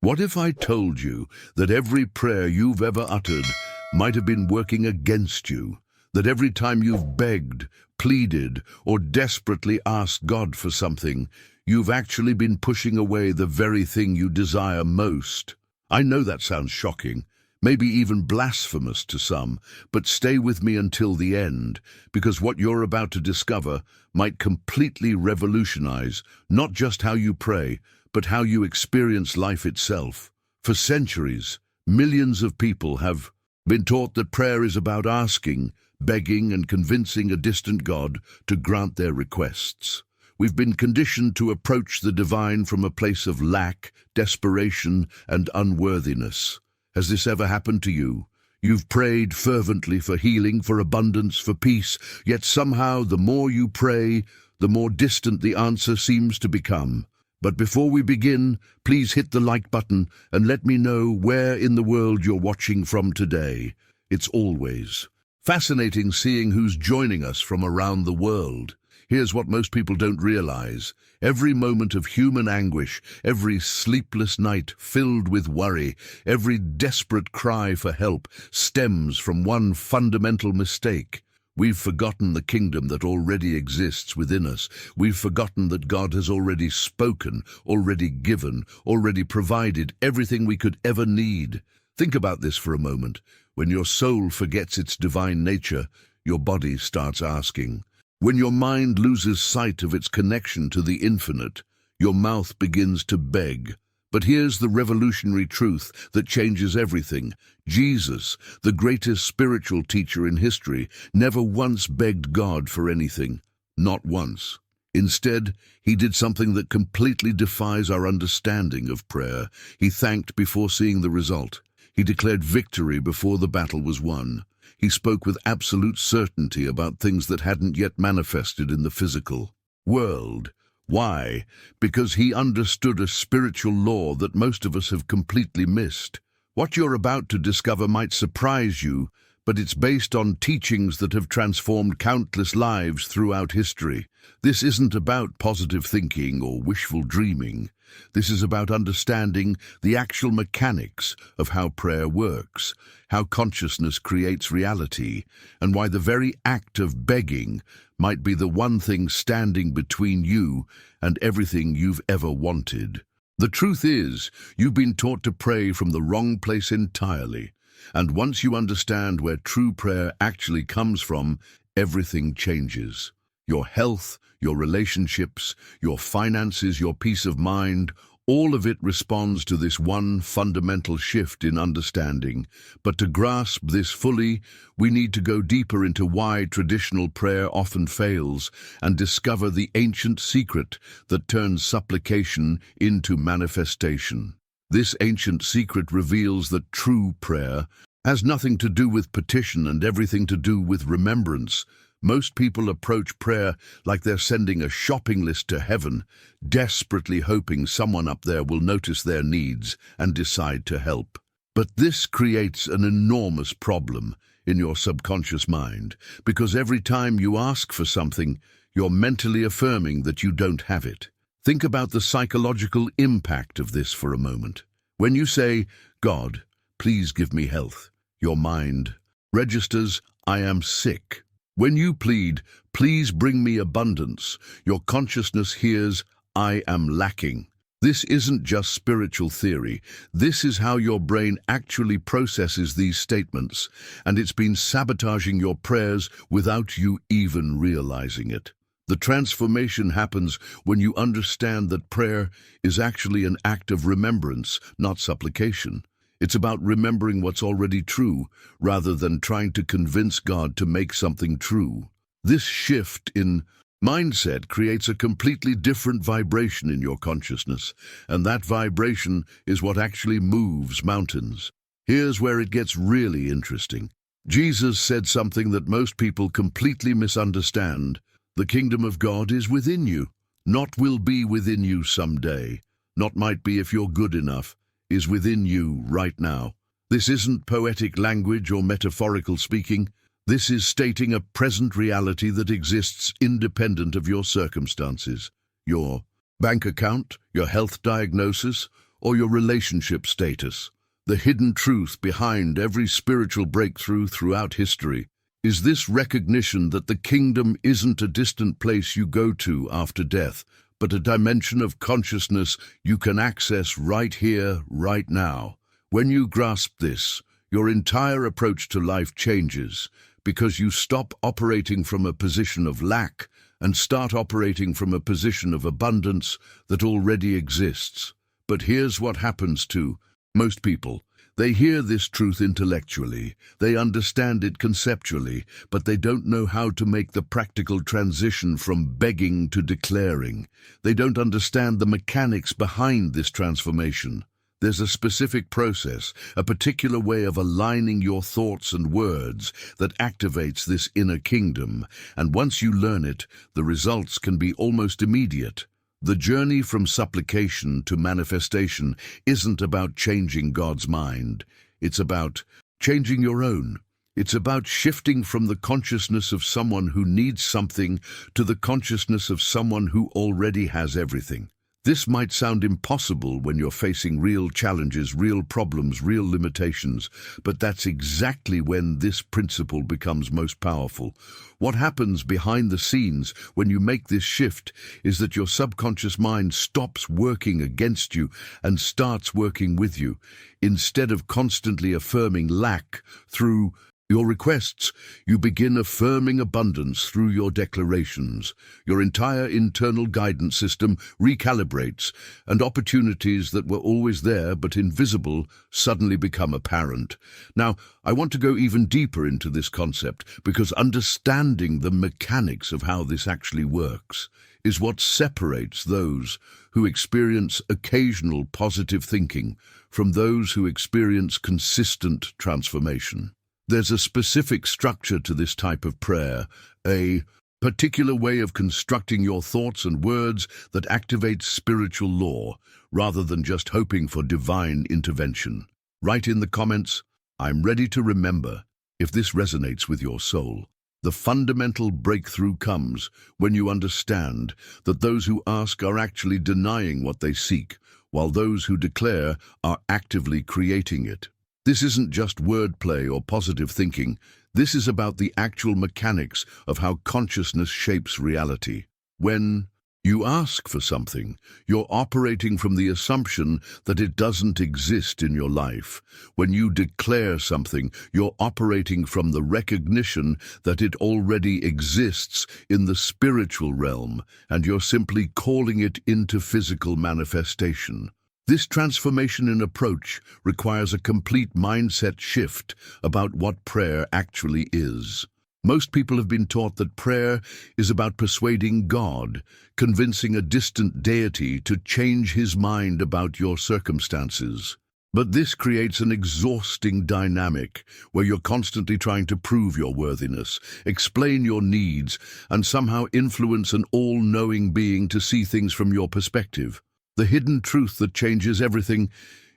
What if I told you that every prayer you've ever uttered might have been working against you? That every time you've begged, pleaded, or desperately asked God for something, you've actually been pushing away the very thing you desire most? I know that sounds shocking, maybe even blasphemous to some, but stay with me until the end, because what you're about to discover might completely revolutionize not just how you pray, but how you experience life itself. For centuries, millions of people have been taught that prayer is about asking, begging, and convincing a distant God to grant their requests. We've been conditioned to approach the divine from a place of lack, desperation, and unworthiness. Has this ever happened to you? You've prayed fervently for healing, for abundance, for peace, yet somehow the more you pray, the more distant the answer seems to become. But before we begin, please hit the like button and let me know where in the world you're watching from today. It's always fascinating seeing who's joining us from around the world. Here's what most people don't realize. Every moment of human anguish, every sleepless night filled with worry, every desperate cry for help stems from one fundamental mistake. We've forgotten the kingdom that already exists within us. We've forgotten that God has already spoken, already given, already provided everything we could ever need. Think about this for a moment. When your soul forgets its divine nature, your body starts asking. When your mind loses sight of its connection to the infinite, your mouth begins to beg. But here's the revolutionary truth that changes everything. Jesus, the greatest spiritual teacher in history, never once begged God for anything. Not once. Instead, he did something that completely defies our understanding of prayer. He thanked before seeing the result. He declared victory before the battle was won. He spoke with absolute certainty about things that hadn't yet manifested in the physical world. Why? Because he understood a spiritual law that most of us have completely missed. What you're about to discover might surprise you, but it's based on teachings that have transformed countless lives throughout history. This isn't about positive thinking or wishful dreaming. This is about understanding the actual mechanics of how prayer works, how consciousness creates reality, and why the very act of begging might be the one thing standing between you and everything you've ever wanted. The truth is, you've been taught to pray from the wrong place entirely, and once you understand where true prayer actually comes from, everything changes. Your health, your relationships, your finances, your peace of mind, all of it responds to this one fundamental shift in understanding. But to grasp this fully, we need to go deeper into why traditional prayer often fails and discover the ancient secret that turns supplication into manifestation. This ancient secret reveals that true prayer has nothing to do with petition and everything to do with remembrance. Most people approach prayer like they're sending a shopping list to heaven, desperately hoping someone up there will notice their needs and decide to help. But this creates an enormous problem in your subconscious mind, because every time you ask for something, you're mentally affirming that you don't have it. Think about the psychological impact of this for a moment. When you say, "God, please give me health," your mind registers, "I am sick." When you plead, "Please bring me abundance," your consciousness hears, "I am lacking." This isn't just spiritual theory. This is how your brain actually processes these statements, and it's been sabotaging your prayers without you even realizing it. The transformation happens when you understand that prayer is actually an act of remembrance, not supplication. It's about remembering what's already true, rather than trying to convince God to make something true. This shift in mindset creates a completely different vibration in your consciousness, and that vibration is what actually moves mountains. Here's where it gets really interesting. Jesus said something that most people completely misunderstand. The kingdom of God is within you, not will be within you someday, not might be if you're good enough, is within you right now. This isn't poetic language or metaphorical speaking. This is stating a present reality that exists independent of your circumstances. Your bank account, your health diagnosis, or your relationship status. The hidden truth behind every spiritual breakthrough throughout history is this recognition that the kingdom isn't a distant place you go to after death, but a dimension of consciousness you can access right here, right now. When you grasp this, your entire approach to life changes, because you stop operating from a position of lack and start operating from a position of abundance that already exists. But here's what happens to most people. They hear this truth intellectually, they understand it conceptually, but they don't know how to make the practical transition from begging to declaring. They don't understand the mechanics behind this transformation. There's a specific process, a particular way of aligning your thoughts and words that activates this inner kingdom, and once you learn it, the results can be almost immediate. The journey from supplication to manifestation isn't about changing God's mind. It's about changing your own. It's about shifting from the consciousness of someone who needs something to the consciousness of someone who already has everything. This might sound impossible when you're facing real challenges, real problems, real limitations, but that's exactly when this principle becomes most powerful. What happens behind the scenes when you make this shift is that your subconscious mind stops working against you and starts working with you. Instead of constantly affirming lack through your requests, you begin affirming abundance through your declarations. Your entire internal guidance system recalibrates, and opportunities that were always there but invisible suddenly become apparent. Now, I want to go even deeper into this concept, because understanding the mechanics of how this actually works is what separates those who experience occasional positive thinking from those who experience consistent transformation. There's a specific structure to this type of prayer, a particular way of constructing your thoughts and words that activates spiritual law, rather than just hoping for divine intervention. Write in the comments, "I'm ready to remember," if this resonates with your soul. The fundamental breakthrough comes when you understand that those who ask are actually denying what they seek, while those who declare are actively creating it. This isn't just wordplay or positive thinking. This is about the actual mechanics of how consciousness shapes reality. When you ask for something, you're operating from the assumption that it doesn't exist in your life. When you declare something, you're operating from the recognition that it already exists in the spiritual realm, and you're simply calling it into physical manifestation. This transformation in approach requires a complete mindset shift about what prayer actually is. Most people have been taught that prayer is about persuading God, convincing a distant deity to change his mind about your circumstances. But this creates an exhausting dynamic where you're constantly trying to prove your worthiness, explain your needs, and somehow influence an all-knowing being to see things from your perspective. The hidden truth that changes everything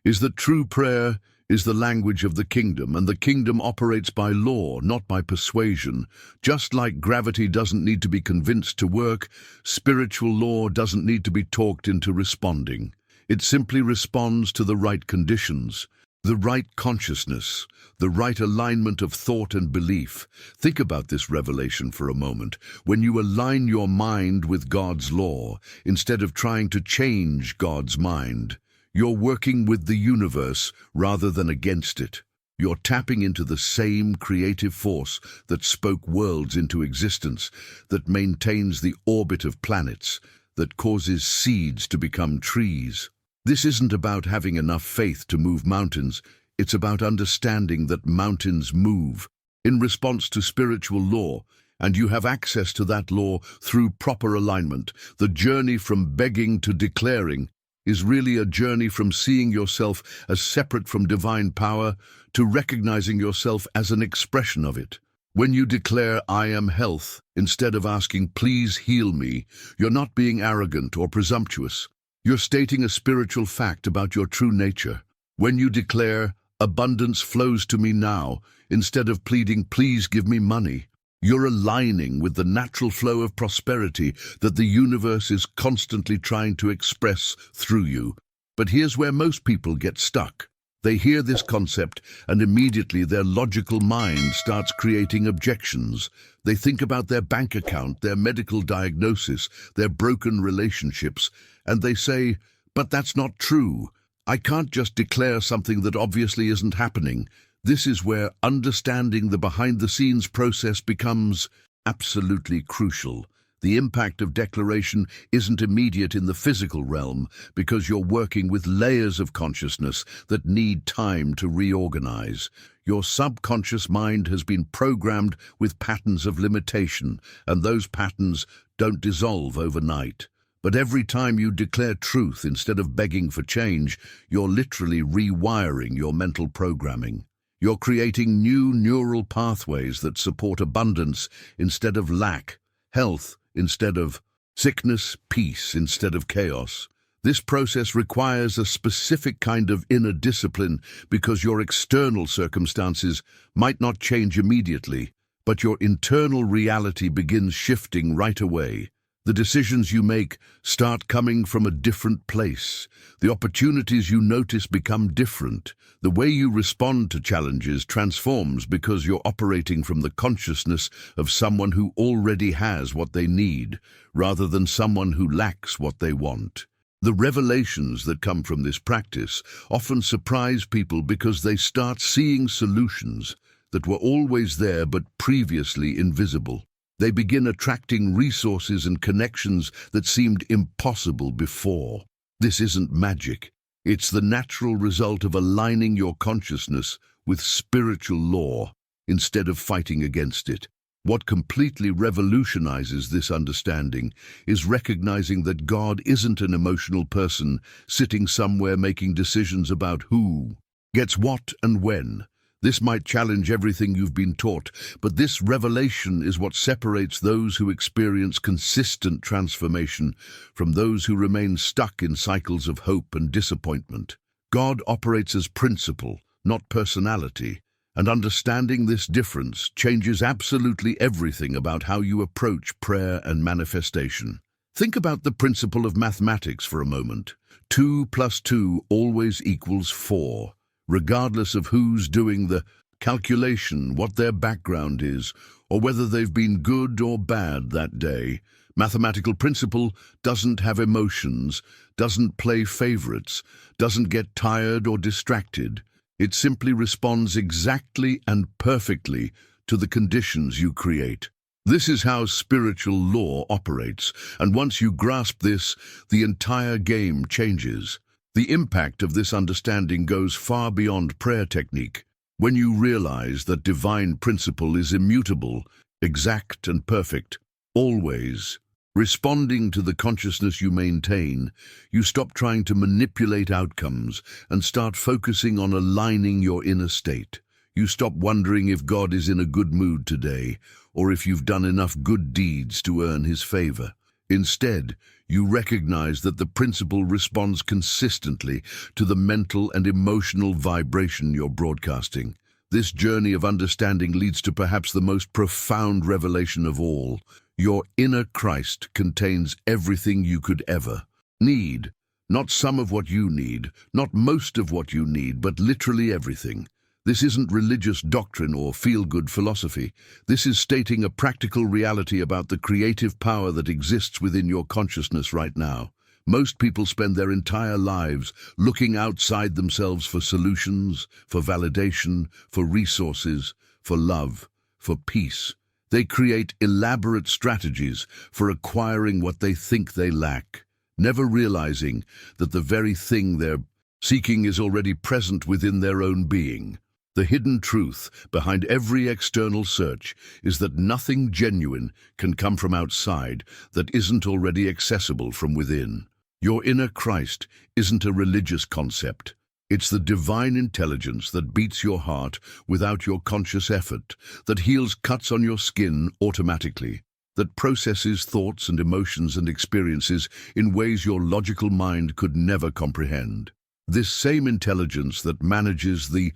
is that true prayer is the language of the kingdom, and the kingdom operates by law, not by persuasion. Just like gravity doesn't need to be convinced to work, spiritual law doesn't need to be talked into responding. It simply responds to the right conditions, the right consciousness, the right alignment of thought and belief. Think about this revelation for a moment. When you align your mind with God's law, instead of trying to change God's mind, you're working with the universe rather than against it. You're tapping into the same creative force that spoke worlds into existence, that maintains the orbit of planets, that causes seeds to become trees. This isn't about having enough faith to move mountains. It's about understanding that mountains move in response to spiritual law, and you have access to that law through proper alignment. The journey from begging to declaring is really a journey from seeing yourself as separate from divine power to recognizing yourself as an expression of it. When you declare, "I am health," instead of asking, "Please heal me," you're not being arrogant or presumptuous. You're stating a spiritual fact about your true nature. When you declare, "Abundance flows to me now," instead of pleading, "Please give me money," you're aligning with the natural flow of prosperity that the universe is constantly trying to express through you. But here's where most people get stuck. They hear this concept and immediately their logical mind starts creating objections. They think about their bank account, their medical diagnosis, their broken relationships, and they say, "But that's not true. I can't just declare something that obviously isn't happening." This is where understanding the behind-the-scenes process becomes absolutely crucial. The impact of declaration isn't immediate in the physical realm because you're working with layers of consciousness that need time to reorganize. Your subconscious mind has been programmed with patterns of limitation, and those patterns don't dissolve overnight. But every time you declare truth instead of begging for change, you're literally rewiring your mental programming. You're creating new neural pathways that support abundance instead of lack, health instead of sickness, peace instead of chaos. This process requires a specific kind of inner discipline because your external circumstances might not change immediately, but your internal reality begins shifting right away. The decisions you make start coming from a different place. The opportunities you notice become different. The way you respond to challenges transforms because you're operating from the consciousness of someone who already has what they need, rather than someone who lacks what they want. The revelations that come from this practice often surprise people because they start seeing solutions that were always there but previously invisible. They begin attracting resources and connections that seemed impossible before. This isn't magic. It's the natural result of aligning your consciousness with spiritual law instead of fighting against it. What completely revolutionizes this understanding is recognizing that God isn't an emotional person sitting somewhere making decisions about who gets what and when. This might challenge everything you've been taught, but this revelation is what separates those who experience consistent transformation from those who remain stuck in cycles of hope and disappointment. God operates as principle, not personality, and understanding this difference changes absolutely everything about how you approach prayer and manifestation. Think about the principle of mathematics for a moment. 2 plus 2 always equals 4. Regardless of who's doing the calculation, what their background is, or whether they've been good or bad that day. Mathematical principle doesn't have emotions, doesn't play favorites, doesn't get tired or distracted. It simply responds exactly and perfectly to the conditions you create. This is how spiritual law operates, and once you grasp this, the entire game changes. The impact of this understanding goes far beyond prayer technique. When you realize that divine principle is immutable, exact and perfect, always, responding to the consciousness you maintain, you stop trying to manipulate outcomes and start focusing on aligning your inner state. You stop wondering if God is in a good mood today, or if you've done enough good deeds to earn his favor. Instead, you recognize that the principle responds consistently to the mental and emotional vibration you're broadcasting. This journey of understanding leads to perhaps the most profound revelation of all. Your inner Christ contains everything you could ever need. Not some of what you need, not most of what you need, but literally everything. This isn't religious doctrine or feel-good philosophy. This is stating a practical reality about the creative power that exists within your consciousness right now. Most people spend their entire lives looking outside themselves for solutions, for validation, for resources, for love, for peace. They create elaborate strategies for acquiring what they think they lack, never realizing that the very thing they're seeking is already present within their own being. The hidden truth behind every external search is that nothing genuine can come from outside that isn't already accessible from within. Your inner Christ isn't a religious concept. It's the divine intelligence that beats your heart without your conscious effort, that heals cuts on your skin automatically, that processes thoughts and emotions and experiences in ways your logical mind could never comprehend. This same intelligence that manages the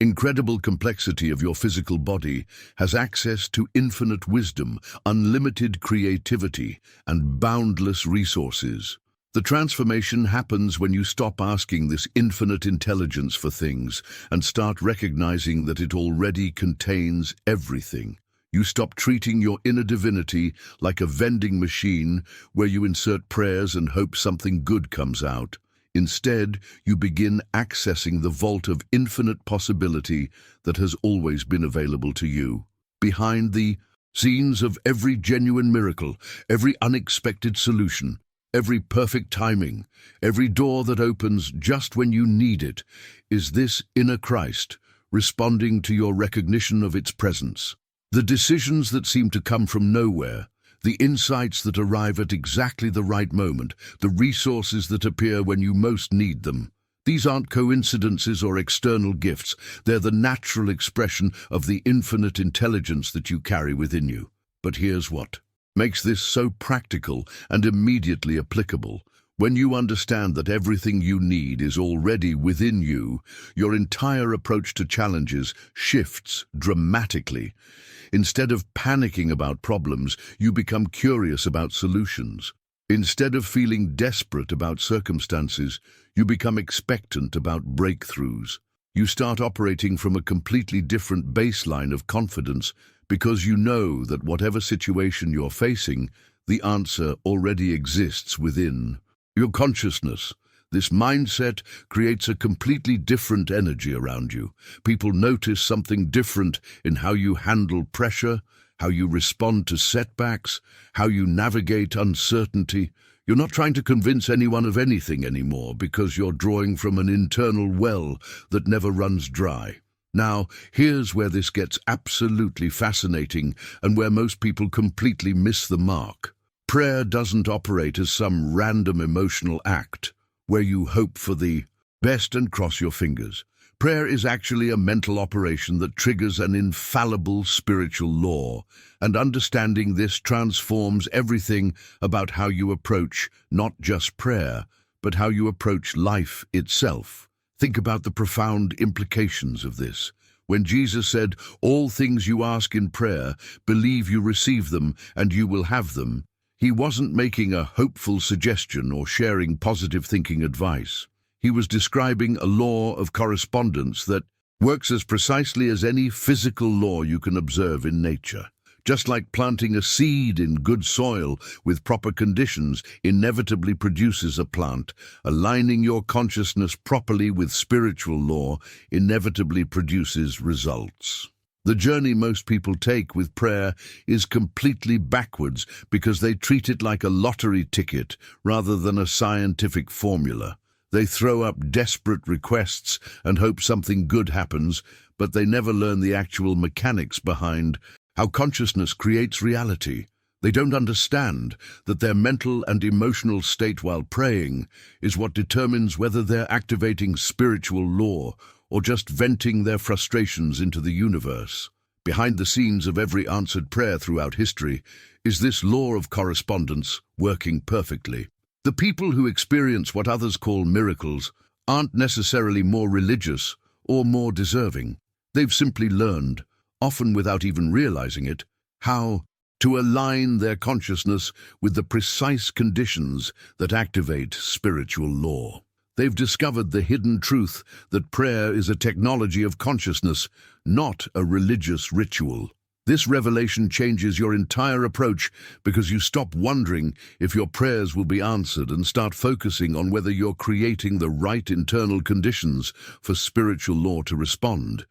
incredible complexity of your physical body has access to infinite wisdom, unlimited creativity, and boundless resources. The transformation happens when you stop asking this infinite intelligence for things and start recognizing that it already contains everything. You stop treating your inner divinity like a vending machine where you insert prayers and hope something good comes out. Instead, you begin accessing the vault of infinite possibility that has always been available to you. Behind the scenes of every genuine miracle, every unexpected solution, every perfect timing, every door that opens just when you need it, is this inner Christ responding to your recognition of its presence. The decisions that seem to come from nowhere, the insights that arrive at exactly the right moment, the resources that appear when you most need them. These aren't coincidences or external gifts. They're the natural expression of the infinite intelligence that you carry within you. But here's what makes this so practical and immediately applicable. When you understand that everything you need is already within you, your entire approach to challenges shifts dramatically. Instead of panicking about problems, you become curious about solutions. Instead of feeling desperate about circumstances, you become expectant about breakthroughs. You start operating from a completely different baseline of confidence because you know that whatever situation you're facing, the answer already exists within. Your consciousness, this mindset, creates a completely different energy around you. People notice something different in how you handle pressure, how you respond to setbacks, how you navigate uncertainty. You're not trying to convince anyone of anything anymore because you're drawing from an internal well that never runs dry. Now, here's where this gets absolutely fascinating and where most people completely miss the mark. Prayer doesn't operate as some random emotional act where you hope for the best and cross your fingers. Prayer is actually a mental operation that triggers an infallible spiritual law, and understanding this transforms everything about how you approach not just prayer, but how you approach life itself. Think about the profound implications of this. When Jesus said, "All things you ask in prayer, believe you receive them and you will have them," he wasn't making a hopeful suggestion or sharing positive thinking advice. He was describing a law of correspondence that works as precisely as any physical law you can observe in nature. Just like planting a seed in good soil with proper conditions inevitably produces a plant, aligning your consciousness properly with spiritual law inevitably produces results. The journey most people take with prayer is completely backwards because they treat it like a lottery ticket rather than a scientific formula. They throw up desperate requests and hope something good happens, but they never learn the actual mechanics behind how consciousness creates reality. They don't understand that their mental and emotional state while praying is what determines whether they're activating spiritual law or just venting their frustrations into the universe. Behind the scenes of every answered prayer throughout history is this law of correspondence working perfectly. The people who experience what others call miracles aren't necessarily more religious or more deserving. They've simply learned, often without even realizing it, how to align their consciousness with the precise conditions that activate spiritual law. They've discovered the hidden truth that prayer is a technology of consciousness, not a religious ritual. This revelation changes your entire approach because you stop wondering if your prayers will be answered and start focusing on whether you're creating the right internal conditions for spiritual law to respond.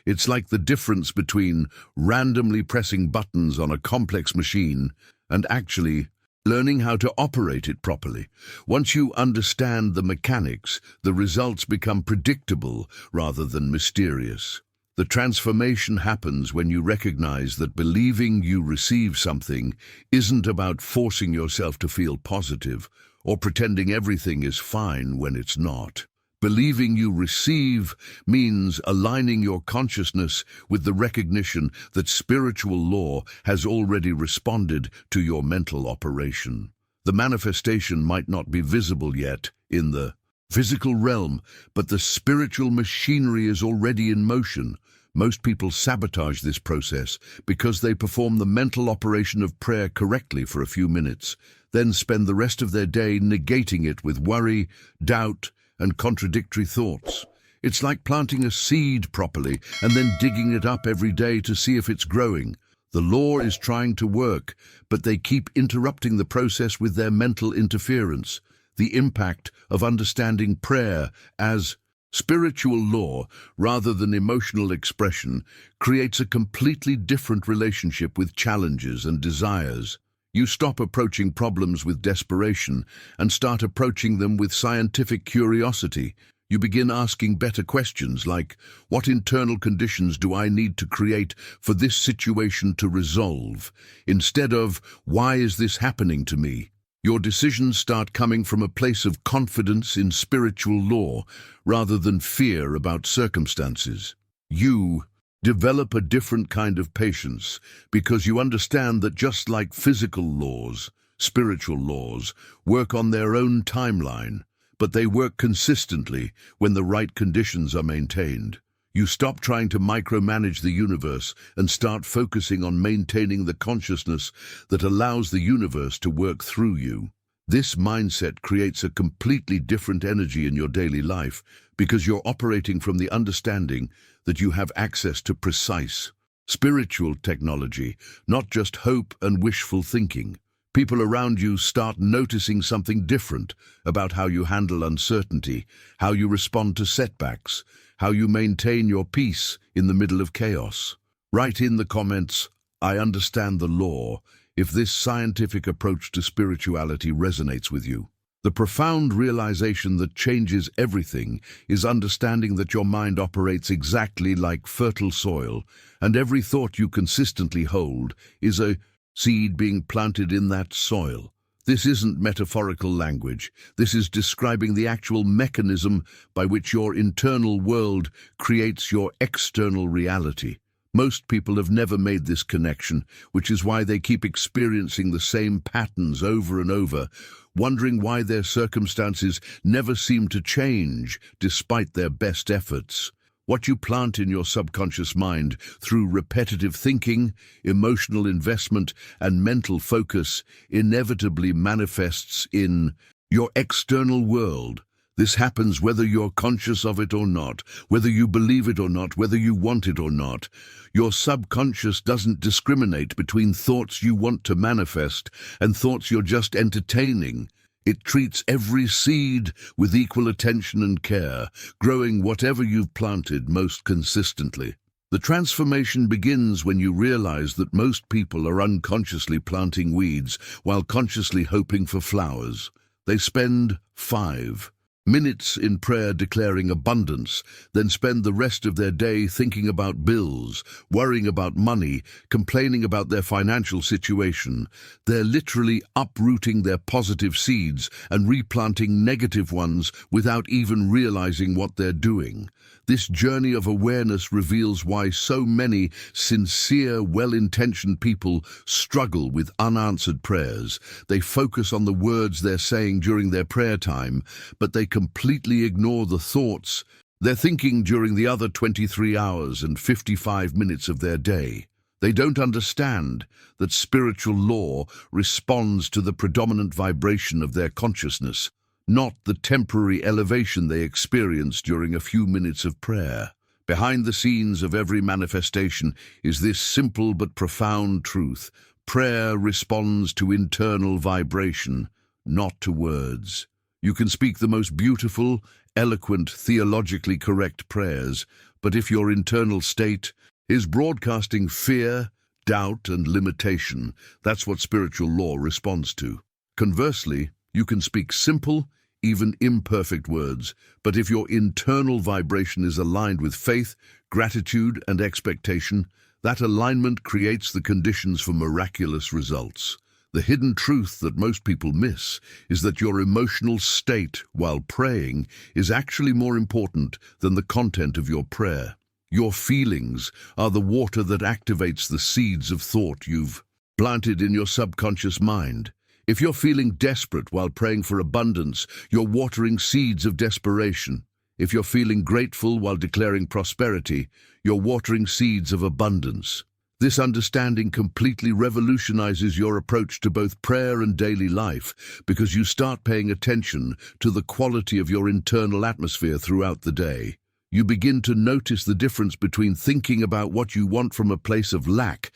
It's like the difference between randomly pressing buttons on a complex machine and actually learning how to operate it properly. Once you understand the mechanics, the results become predictable rather than mysterious. The transformation happens when you recognize that believing you receive something isn't about forcing yourself to feel positive or pretending everything is fine when it's not. Believing you receive means aligning your consciousness with the recognition that spiritual law has already responded to your mental operation. The manifestation might not be visible yet in the physical realm, but the spiritual machinery is already in motion, Most people sabotage this process because they perform the mental operation of prayer correctly for a few minutes, then spend the rest of their day negating it with worry, doubt, and contradictory thoughts. It's like planting a seed properly and then digging it up every day to see if it's growing. The law is trying to work, but they keep interrupting the process with their mental interference. The impact of understanding prayer as spiritual law rather than emotional expression creates a completely different relationship with challenges and desires. You stop approaching problems with desperation and start approaching them with scientific curiosity. You begin asking better questions like, what internal conditions do I need to create for this situation to resolve? Instead of, why is this happening to me? Your decisions start coming from a place of confidence in spiritual law rather than fear about circumstances. You develop a different kind of patience because you understand that just like physical laws, spiritual laws work on their own timeline, but they work consistently when the right conditions are maintained. You stop trying to micromanage the universe and start focusing on maintaining the consciousness that allows the universe to work through you. This mindset creates a completely different energy in your daily life because you're operating from the understanding that you have access to precise, spiritual technology, not just hope and wishful thinking. People around you start noticing something different about how you handle uncertainty, how you respond to setbacks, how you maintain your peace in the middle of chaos. Write in the comments, I understand the law, if this scientific approach to spirituality resonates with you. The profound realization that changes everything is understanding that your mind operates exactly like fertile soil, and every thought you consistently hold is a seed being planted in that soil. This isn't metaphorical language. This is describing the actual mechanism by which your internal world creates your external reality. Most people have never made this connection, which is why they keep experiencing the same patterns over and over, wondering why their circumstances never seem to change despite their best efforts. What you plant in your subconscious mind through repetitive thinking, emotional investment, and mental focus inevitably manifests in your external world. This happens whether you're conscious of it or not, whether you believe it or not, whether you want it or not. Your subconscious doesn't discriminate between thoughts you want to manifest and thoughts you're just entertaining. It treats every seed with equal attention and care, growing whatever you've planted most consistently. The transformation begins when you realize that most people are unconsciously planting weeds while consciously hoping for flowers. They spend 5 minutes in prayer declaring abundance, then spend the rest of their day thinking about bills, worrying about money, complaining about their financial situation. They're literally uprooting their positive seeds and replanting negative ones without even realizing what they're doing. This journey of awareness reveals why so many sincere, well-intentioned people struggle with unanswered prayers. They focus on the words they're saying during their prayer time, but they completely ignore the thoughts they're thinking during the other 23 hours and 55 minutes of their day. They don't understand that spiritual law responds to the predominant vibration of their consciousness, not the temporary elevation they experience during a few minutes of prayer. Behind the scenes of every manifestation is this simple but profound truth. Prayer responds to internal vibration, not to words. You can speak the most beautiful, eloquent, theologically correct prayers, but if your internal state is broadcasting fear, doubt, and limitation, that's what spiritual law responds to. Conversely, you can speak simple, even imperfect words, but if your internal vibration is aligned with faith, gratitude, and expectation, that alignment creates the conditions for miraculous results. The hidden truth that most people miss is that your emotional state while praying is actually more important than the content of your prayer. Your feelings are the water that activates the seeds of thought you've planted in your subconscious mind. If you're feeling desperate while praying for abundance, you're watering seeds of desperation. If you're feeling grateful while declaring prosperity, you're watering seeds of abundance. This understanding completely revolutionizes your approach to both prayer and daily life because you start paying attention to the quality of your internal atmosphere throughout the day. You begin to notice the difference between thinking about what you want from a place of lack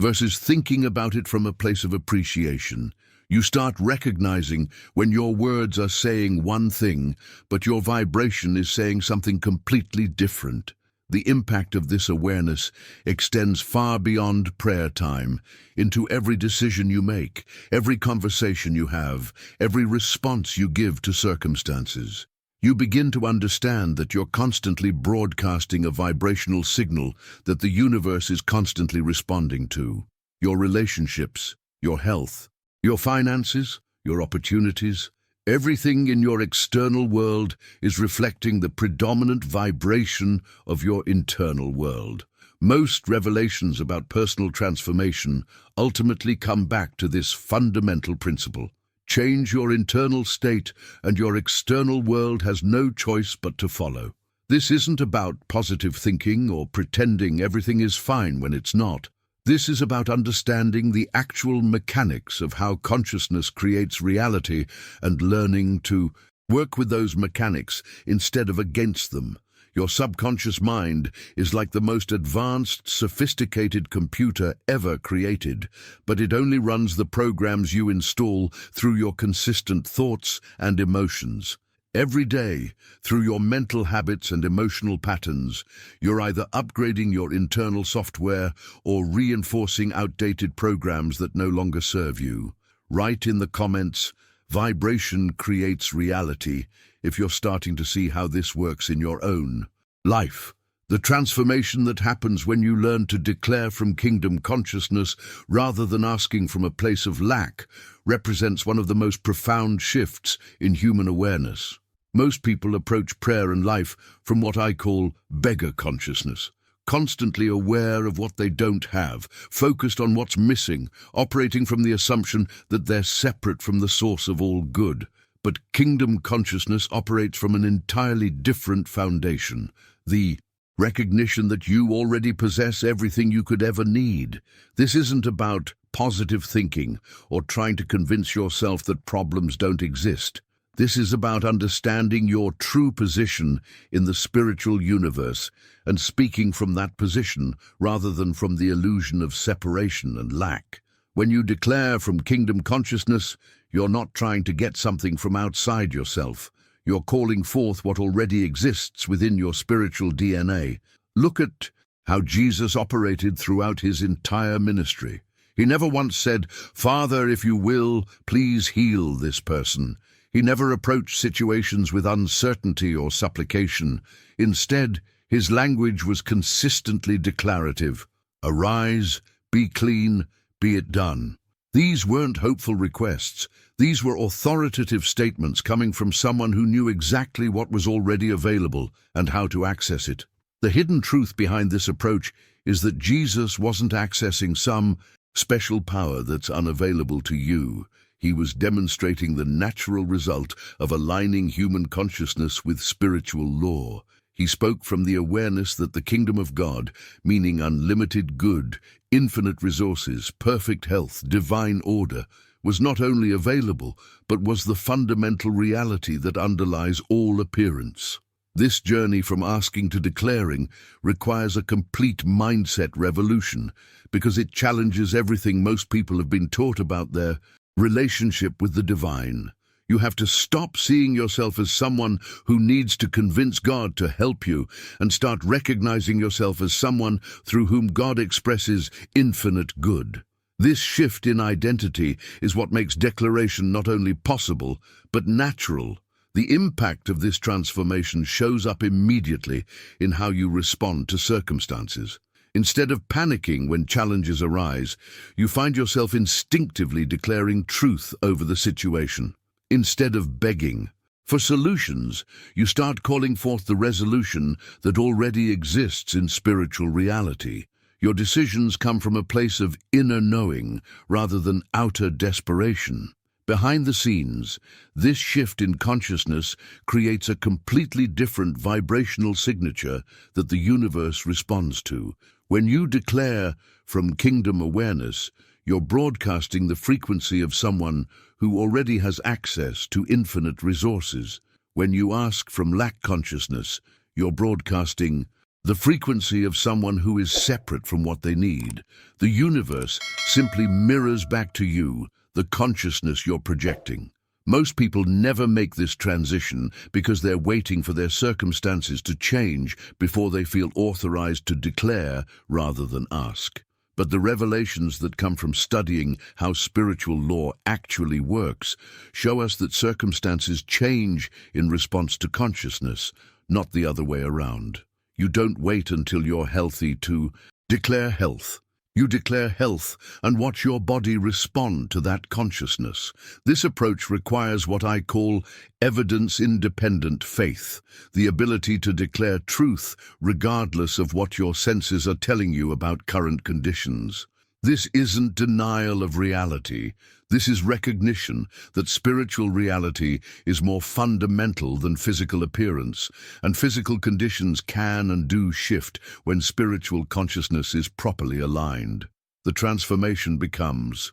versus thinking about it from a place of appreciation. You start recognizing when your words are saying one thing, but your vibration is saying something completely different. The impact of this awareness extends far beyond prayer time, into every decision you make, every conversation you have, every response you give to circumstances. You begin to understand that you're constantly broadcasting a vibrational signal that the universe is constantly responding to. Your relationships, your health, your finances, your opportunities, everything in your external world is reflecting the predominant vibration of your internal world. Most revelations about personal transformation ultimately come back to this fundamental principle. Change your internal state and your external world has no choice but to follow. This isn't about positive thinking or pretending everything is fine when it's not. This is about understanding the actual mechanics of how consciousness creates reality and learning to work with those mechanics instead of against them. Your subconscious mind is like the most advanced, sophisticated computer ever created, but it only runs the programs you install through your consistent thoughts and emotions. Every day, through your mental habits and emotional patterns, you're either upgrading your internal software or reinforcing outdated programs that no longer serve you. Write in the comments, "Vibration creates reality," if you're starting to see how this works in your own life. The transformation that happens when you learn to declare from kingdom consciousness rather than asking from a place of lack represents one of the most profound shifts in human awareness. Most people approach prayer and life from what I call beggar consciousness, constantly aware of what they don't have, focused on what's missing, operating from the assumption that they're separate from the source of all good. But kingdom consciousness operates from an entirely different foundation, the recognition that you already possess everything you could ever need. This isn't about positive thinking or trying to convince yourself that problems don't exist. This is about understanding your true position in the spiritual universe and speaking from that position rather than from the illusion of separation and lack. When you declare from kingdom consciousness, you're not trying to get something from outside yourself. You're calling forth what already exists within your spiritual DNA. Look at how Jesus operated throughout his entire ministry. He never once said, "Father, if you will, please heal this person." He never approached situations with uncertainty or supplication. Instead, his language was consistently declarative. "Arise, be clean, be it done." These weren't hopeful requests. These were authoritative statements coming from someone who knew exactly what was already available and how to access it. The hidden truth behind this approach is that Jesus wasn't accessing some special power that's unavailable to you. He was demonstrating the natural result of aligning human consciousness with spiritual law. He spoke from the awareness that the kingdom of God, meaning unlimited good, infinite resources, perfect health, divine order, was not only available, but was the fundamental reality that underlies all appearance. This journey from asking to declaring requires a complete mindset revolution because it challenges everything most people have been taught about their relationship with the divine. You have to stop seeing yourself as someone who needs to convince God to help you and start recognizing yourself as someone through whom God expresses infinite good. This shift in identity is what makes declaration not only possible, but natural. The impact of this transformation shows up immediately in how you respond to circumstances. Instead of panicking when challenges arise, you find yourself instinctively declaring truth over the situation. Instead of begging for solutions, you start calling forth the resolution that already exists in spiritual reality. Your decisions come from a place of inner knowing rather than outer desperation. Behind the scenes, this shift in consciousness creates a completely different vibrational signature that the universe responds to. When you declare from kingdom awareness, you're broadcasting the frequency of someone who already has access to infinite resources. When you ask from lack consciousness, you're broadcasting the frequency of someone who is separate from what they need. The universe simply mirrors back to you the consciousness you're projecting. Most people never make this transition because they're waiting for their circumstances to change before they feel authorized to declare rather than ask. But the revelations that come from studying how spiritual law actually works show us that circumstances change in response to consciousness, not the other way around. You don't wait until you're healthy to declare health. You declare health and watch your body respond to that consciousness. This approach requires what I call evidence-independent faith, the ability to declare truth regardless of what your senses are telling you about current conditions. This isn't denial of reality. This is recognition that spiritual reality is more fundamental than physical appearance, and physical conditions can and do shift when spiritual consciousness is properly aligned. The transformation becomes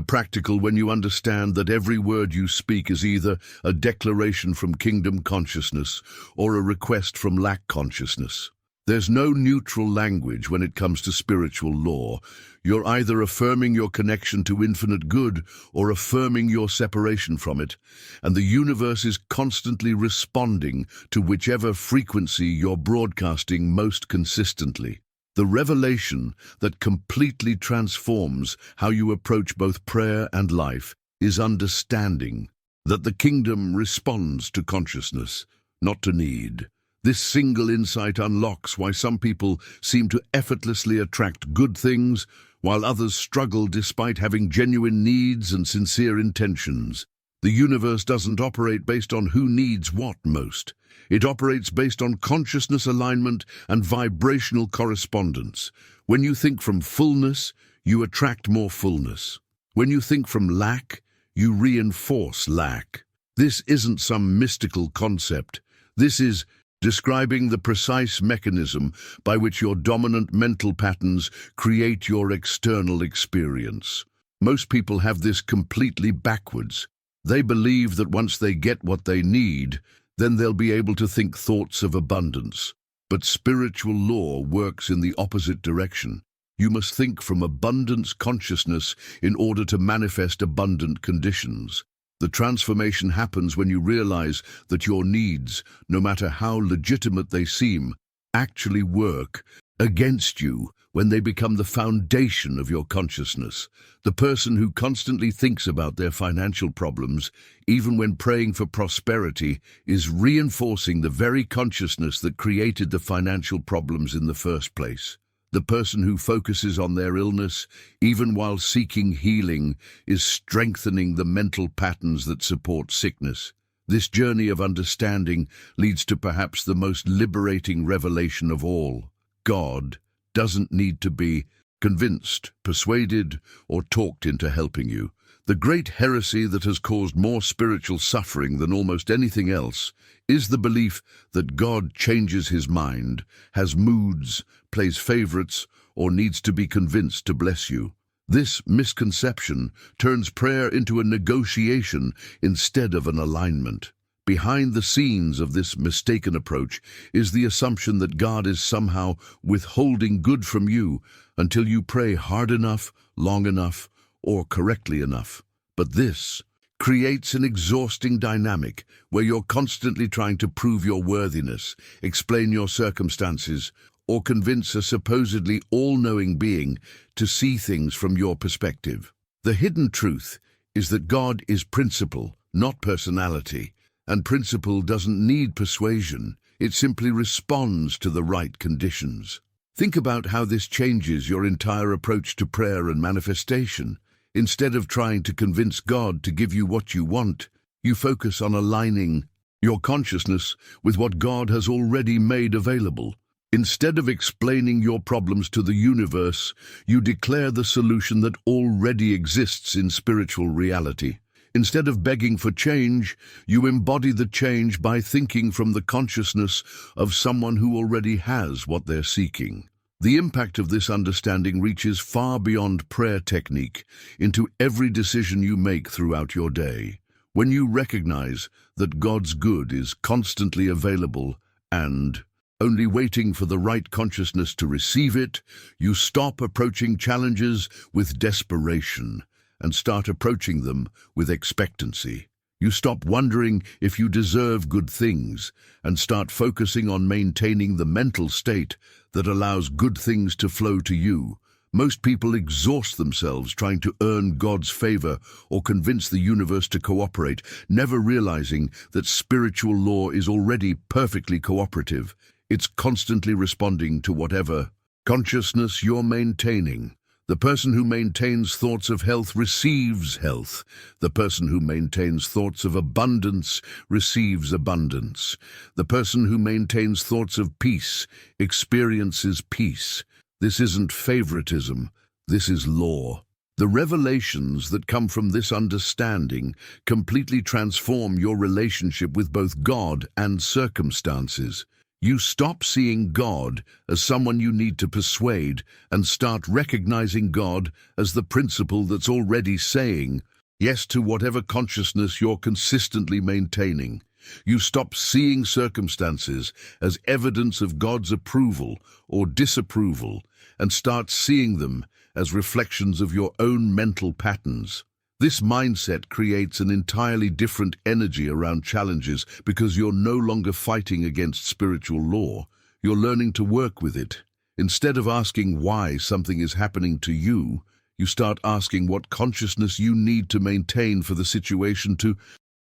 practical when you understand that every word you speak is either a declaration from kingdom consciousness or a request from lack consciousness. There's no neutral language when it comes to spiritual law. You're either affirming your connection to infinite good or affirming your separation from it, and the universe is constantly responding to whichever frequency you're broadcasting most consistently. The revelation that completely transforms how you approach both prayer and life is understanding that the kingdom responds to consciousness, not to need. This single insight unlocks why some people seem to effortlessly attract good things, while others struggle despite having genuine needs and sincere intentions. The universe doesn't operate based on who needs what most. It operates based on consciousness alignment and vibrational correspondence. When you think from fullness, you attract more fullness. When you think from lack, you reinforce lack. This isn't some mystical concept. This is describing the precise mechanism by which your dominant mental patterns create your external experience. Most people have this completely backwards. They believe that once they get what they need, then they'll be able to think thoughts of abundance. But spiritual law works in the opposite direction. You must think from abundance consciousness in order to manifest abundant conditions. The transformation happens when you realize that your needs, no matter how legitimate they seem, actually work against you when they become the foundation of your consciousness. The person who constantly thinks about their financial problems, even when praying for prosperity, is reinforcing the very consciousness that created the financial problems in the first place. The person who focuses on their illness, even while seeking healing, is strengthening the mental patterns that support sickness. This journey of understanding leads to perhaps the most liberating revelation of all. God doesn't need to be convinced, persuaded, or talked into helping you. The great heresy that has caused more spiritual suffering than almost anything else is the belief that God changes his mind, has moods, plays favorites, or needs to be convinced to bless you. This misconception turns prayer into a negotiation instead of an alignment. Behind the scenes of this mistaken approach is the assumption that God is somehow withholding good from you until you pray hard enough, long enough, or correctly enough. But this creates an exhausting dynamic where you're constantly trying to prove your worthiness, explain your circumstances, or convince a supposedly all-knowing being to see things from your perspective. The hidden truth is that God is principle, not personality, and principle doesn't need persuasion. It simply responds to the right conditions. Think about how this changes your entire approach to prayer and manifestation. Instead of trying to convince God to give you what you want, you focus on aligning your consciousness with what God has already made available. Instead of explaining your problems to the universe, you declare the solution that already exists in spiritual reality. Instead of begging for change, you embody the change by thinking from the consciousness of someone who already has what they're seeking. The impact of this understanding reaches far beyond prayer technique into every decision you make throughout your day. When you recognize that God's good is constantly available and only waiting for the right consciousness to receive it, you stop approaching challenges with desperation and start approaching them with expectancy. You stop wondering if you deserve good things and start focusing on maintaining the mental state that allows good things to flow to you. Most people exhaust themselves trying to earn God's favor or convince the universe to cooperate, never realizing that spiritual law is already perfectly cooperative. It's constantly responding to whatever consciousness you're maintaining. The person who maintains thoughts of health receives health. The person who maintains thoughts of abundance receives abundance. The person who maintains thoughts of peace experiences peace. This isn't favoritism, this is law. The revelations that come from this understanding completely transform your relationship with both God and circumstances. You stop seeing God as someone you need to persuade and start recognizing God as the principle that's already saying yes to whatever consciousness you're consistently maintaining. You stop seeing circumstances as evidence of God's approval or disapproval and start seeing them as reflections of your own mental patterns. This mindset creates an entirely different energy around challenges because you're no longer fighting against spiritual law. You're learning to work with it. Instead of asking why something is happening to you, you start asking what consciousness you need to maintain for the situation to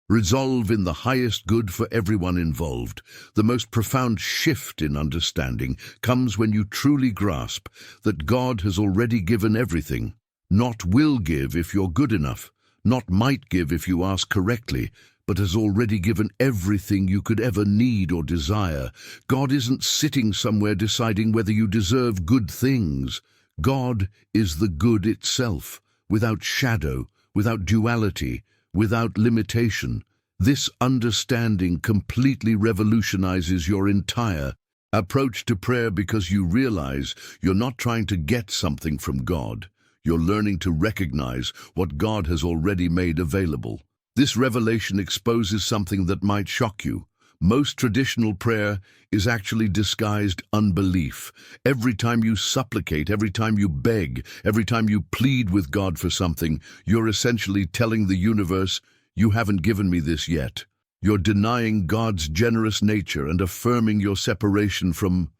resolve in the highest good for everyone involved. The most profound shift in understanding comes when you truly grasp that God has already given everything. Not will give if you're good enough, not might give if you ask correctly, but has already given everything you could ever need or desire. God isn't sitting somewhere deciding whether you deserve good things. God is the good itself, without shadow, without duality, without limitation. This understanding completely revolutionizes your entire approach to prayer because you realize you're not trying to get something from God. You're learning to recognize what God has already made available. This revelation exposes something that might shock you. Most traditional prayer is actually disguised unbelief. Every time you supplicate, every time you beg, every time you plead with God for something, you're essentially telling the universe, "You haven't given me this yet." You're denying God's generous nature and affirming your separation from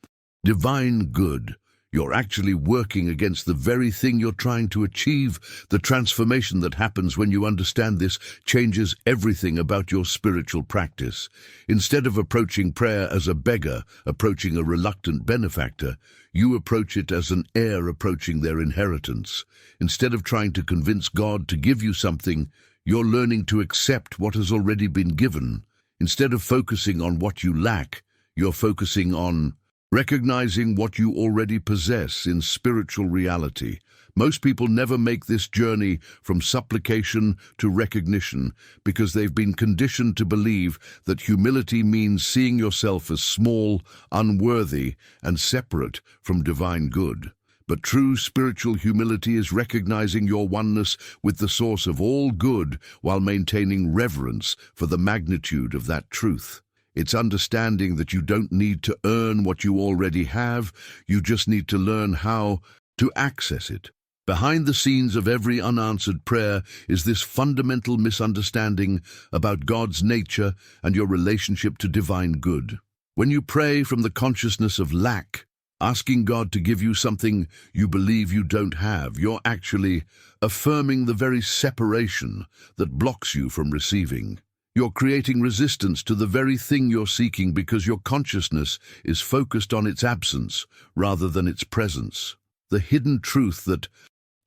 divine good. You're actually working against the very thing you're trying to achieve. The transformation that happens when you understand this changes everything about your spiritual practice. Instead of approaching prayer as a beggar approaching a reluctant benefactor, you approach it as an heir approaching their inheritance. Instead of trying to convince God to give you something, you're learning to accept what has already been given. Instead of focusing on what you lack, you're focusing on recognizing what you already possess in spiritual reality. Most people never make this journey from supplication to recognition because they've been conditioned to believe that humility means seeing yourself as small, unworthy, and separate from divine good. But true spiritual humility is recognizing your oneness with the source of all good while maintaining reverence for the magnitude of that truth. It's understanding that you don't need to earn what you already have, you just need to learn how to access it. Behind the scenes of every unanswered prayer is this fundamental misunderstanding about God's nature and your relationship to divine good. When you pray from the consciousness of lack, asking God to give you something you believe you don't have, you're actually affirming the very separation that blocks you from receiving. You're creating resistance to the very thing you're seeking because your consciousness is focused on its absence rather than its presence. The hidden truth that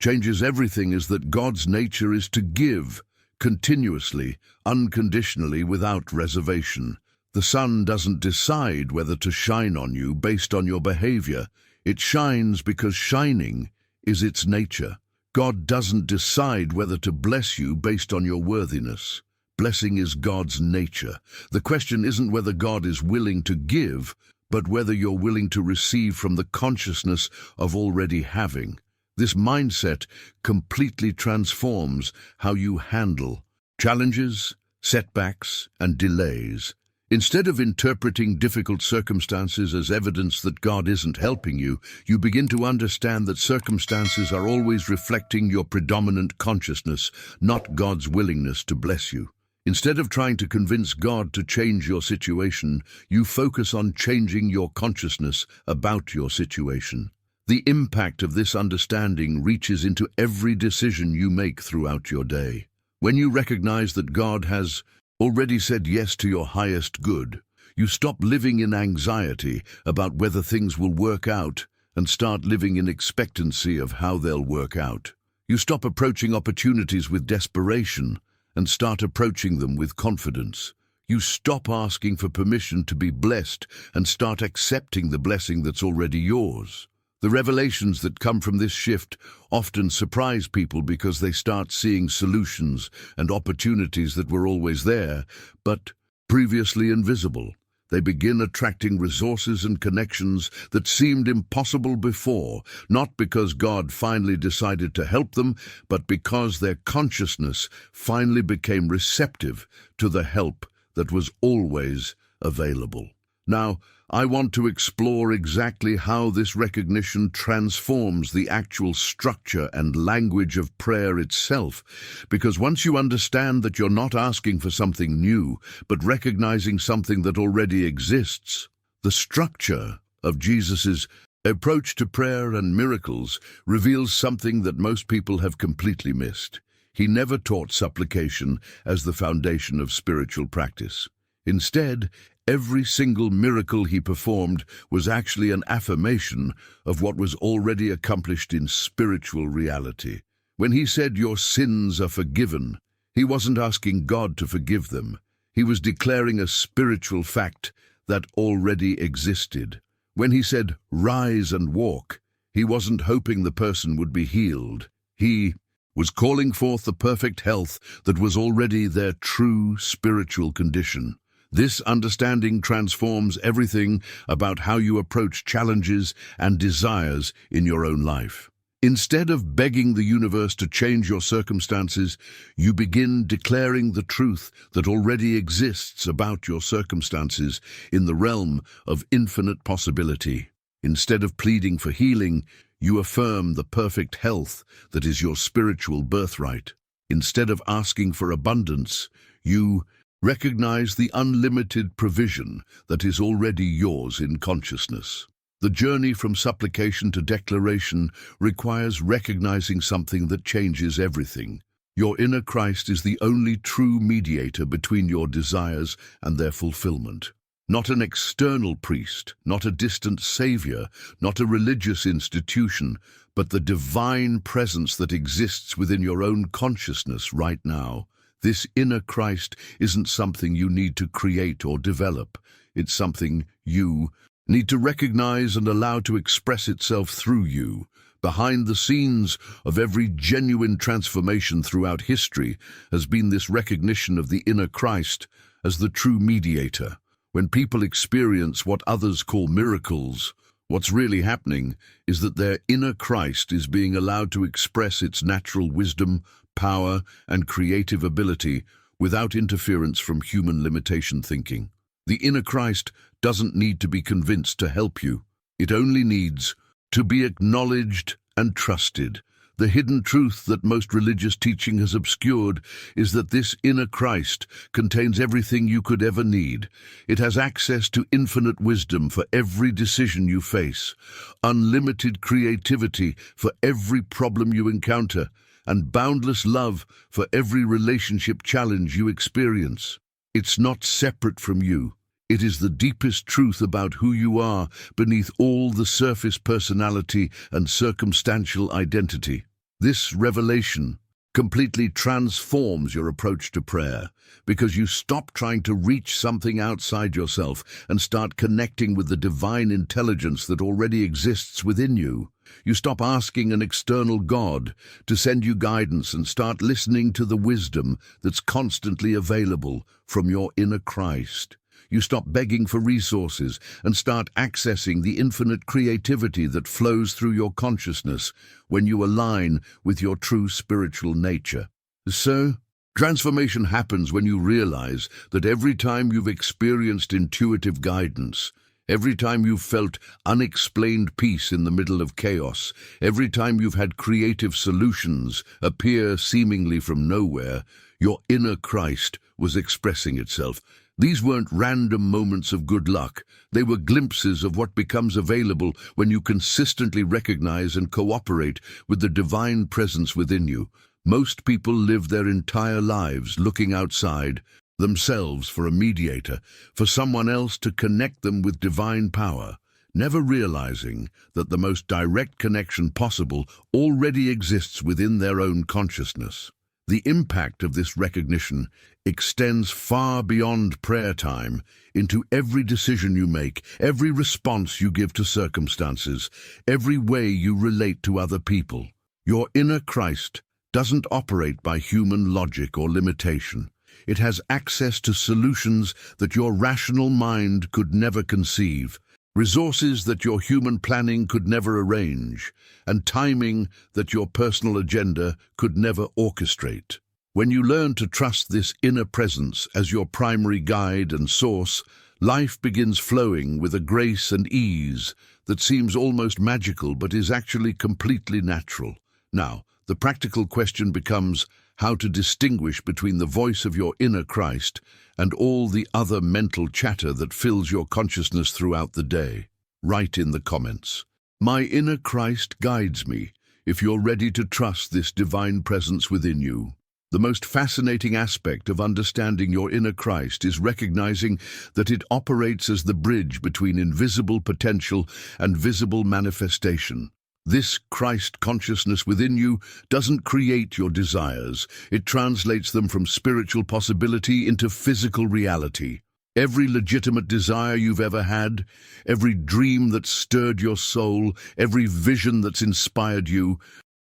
changes everything is that God's nature is to give, continuously, unconditionally, without reservation. The sun doesn't decide whether to shine on you based on your behavior. It shines because shining is its nature. God doesn't decide whether to bless you based on your worthiness. Blessing is God's nature. The question isn't whether God is willing to give, but whether you're willing to receive from the consciousness of already having. This mindset completely transforms how you handle challenges, setbacks, and delays. Instead of interpreting difficult circumstances as evidence that God isn't helping you, you begin to understand that circumstances are always reflecting your predominant consciousness, not God's willingness to bless you. Instead of trying to convince God to change your situation, you focus on changing your consciousness about your situation. The impact of this understanding reaches into every decision you make throughout your day. When you recognize that God has already said yes to your highest good, you stop living in anxiety about whether things will work out and start living in expectancy of how they'll work out. You stop approaching opportunities with desperation and start approaching them with confidence. You stop asking for permission to be blessed and start accepting the blessing that's already yours. The revelations that come from this shift often surprise people because they start seeing solutions and opportunities that were always there, but previously invisible. They begin attracting resources and connections that seemed impossible before, not because God finally decided to help them, but because their consciousness finally became receptive to the help that was always available. Now, I want to explore exactly how this recognition transforms the actual structure and language of prayer itself, because once you understand that you're not asking for something new, but recognizing something that already exists, the structure of Jesus's approach to prayer and miracles reveals something that most people have completely missed. He never taught supplication as the foundation of spiritual practice. Instead, every single miracle he performed was actually an affirmation of what was already accomplished in spiritual reality. When he said, "Your sins are forgiven," he wasn't asking God to forgive them. He was declaring a spiritual fact that already existed. When he said, "Rise and walk," he wasn't hoping the person would be healed. He was calling forth the perfect health that was already their true spiritual condition. This understanding transforms everything about how you approach challenges and desires in your own life. Instead of begging the universe to change your circumstances, you begin declaring the truth that already exists about your circumstances in the realm of infinite possibility. Instead of pleading for healing, you affirm the perfect health that is your spiritual birthright. Instead of asking for abundance, you recognize the unlimited provision that is already yours in consciousness. The journey from supplication to declaration requires recognizing something that changes everything. Your inner Christ is the only true mediator between your desires and their fulfillment. Not an external priest, not a distant savior, not a religious institution, but the divine presence that exists within your own consciousness right now. This inner Christ isn't something you need to create or develop. It's something you need to recognize and allow to express itself through you. Behind the scenes of every genuine transformation throughout history has been this recognition of the inner Christ as the true mediator. When people experience what others call miracles, what's really happening is that their inner Christ is being allowed to express its natural wisdom, power, and creative ability without interference from human limitation thinking. The inner Christ doesn't need to be convinced to help you. It only needs to be acknowledged and trusted. The hidden truth that most religious teaching has obscured is that this inner Christ contains everything you could ever need. It has access to infinite wisdom for every decision you face, unlimited creativity for every problem you encounter, and boundless love for every relationship challenge you experience. It's not separate from you. It is the deepest truth about who you are beneath all the surface personality and circumstantial identity. This revelation completely transforms your approach to prayer, because you stop trying to reach something outside yourself and start connecting with the divine intelligence that already exists within you. You stop asking an external God to send you guidance and start listening to the wisdom that's constantly available from your inner Christ. You stop begging for resources and start accessing the infinite creativity that flows through your consciousness when you align with your true spiritual nature. So, transformation happens when you realize that every time you've experienced intuitive guidance, every time you've felt unexplained peace in the middle of chaos, every time you've had creative solutions appear seemingly from nowhere, your inner Christ was expressing itself. These weren't random moments of good luck. They were glimpses of what becomes available when you consistently recognize and cooperate with the divine presence within you. Most people live their entire lives looking outside themselves for a mediator, for someone else to connect them with divine power, never realizing that the most direct connection possible already exists within their own consciousness. The impact of this recognition extends far beyond prayer time into every decision you make, every response you give to circumstances, every way you relate to other people. Your inner Christ doesn't operate by human logic or limitation. It has access to solutions that your rational mind could never conceive, resources that your human planning could never arrange, and timing that your personal agenda could never orchestrate. When you learn to trust this inner presence as your primary guide and source, life begins flowing with a grace and ease that seems almost magical but is actually completely natural. Now, the practical question becomes how to distinguish between the voice of your inner Christ and all the other mental chatter that fills your consciousness throughout the day. Write in the comments, "My inner Christ guides me," if you're ready to trust this divine presence within you. The most fascinating aspect of understanding your inner Christ is recognizing that it operates as the bridge between invisible potential and visible manifestation. This Christ consciousness within you doesn't create your desires. It translates them from spiritual possibility into physical reality. Every legitimate desire you've ever had, every dream that stirred your soul, every vision that's inspired you,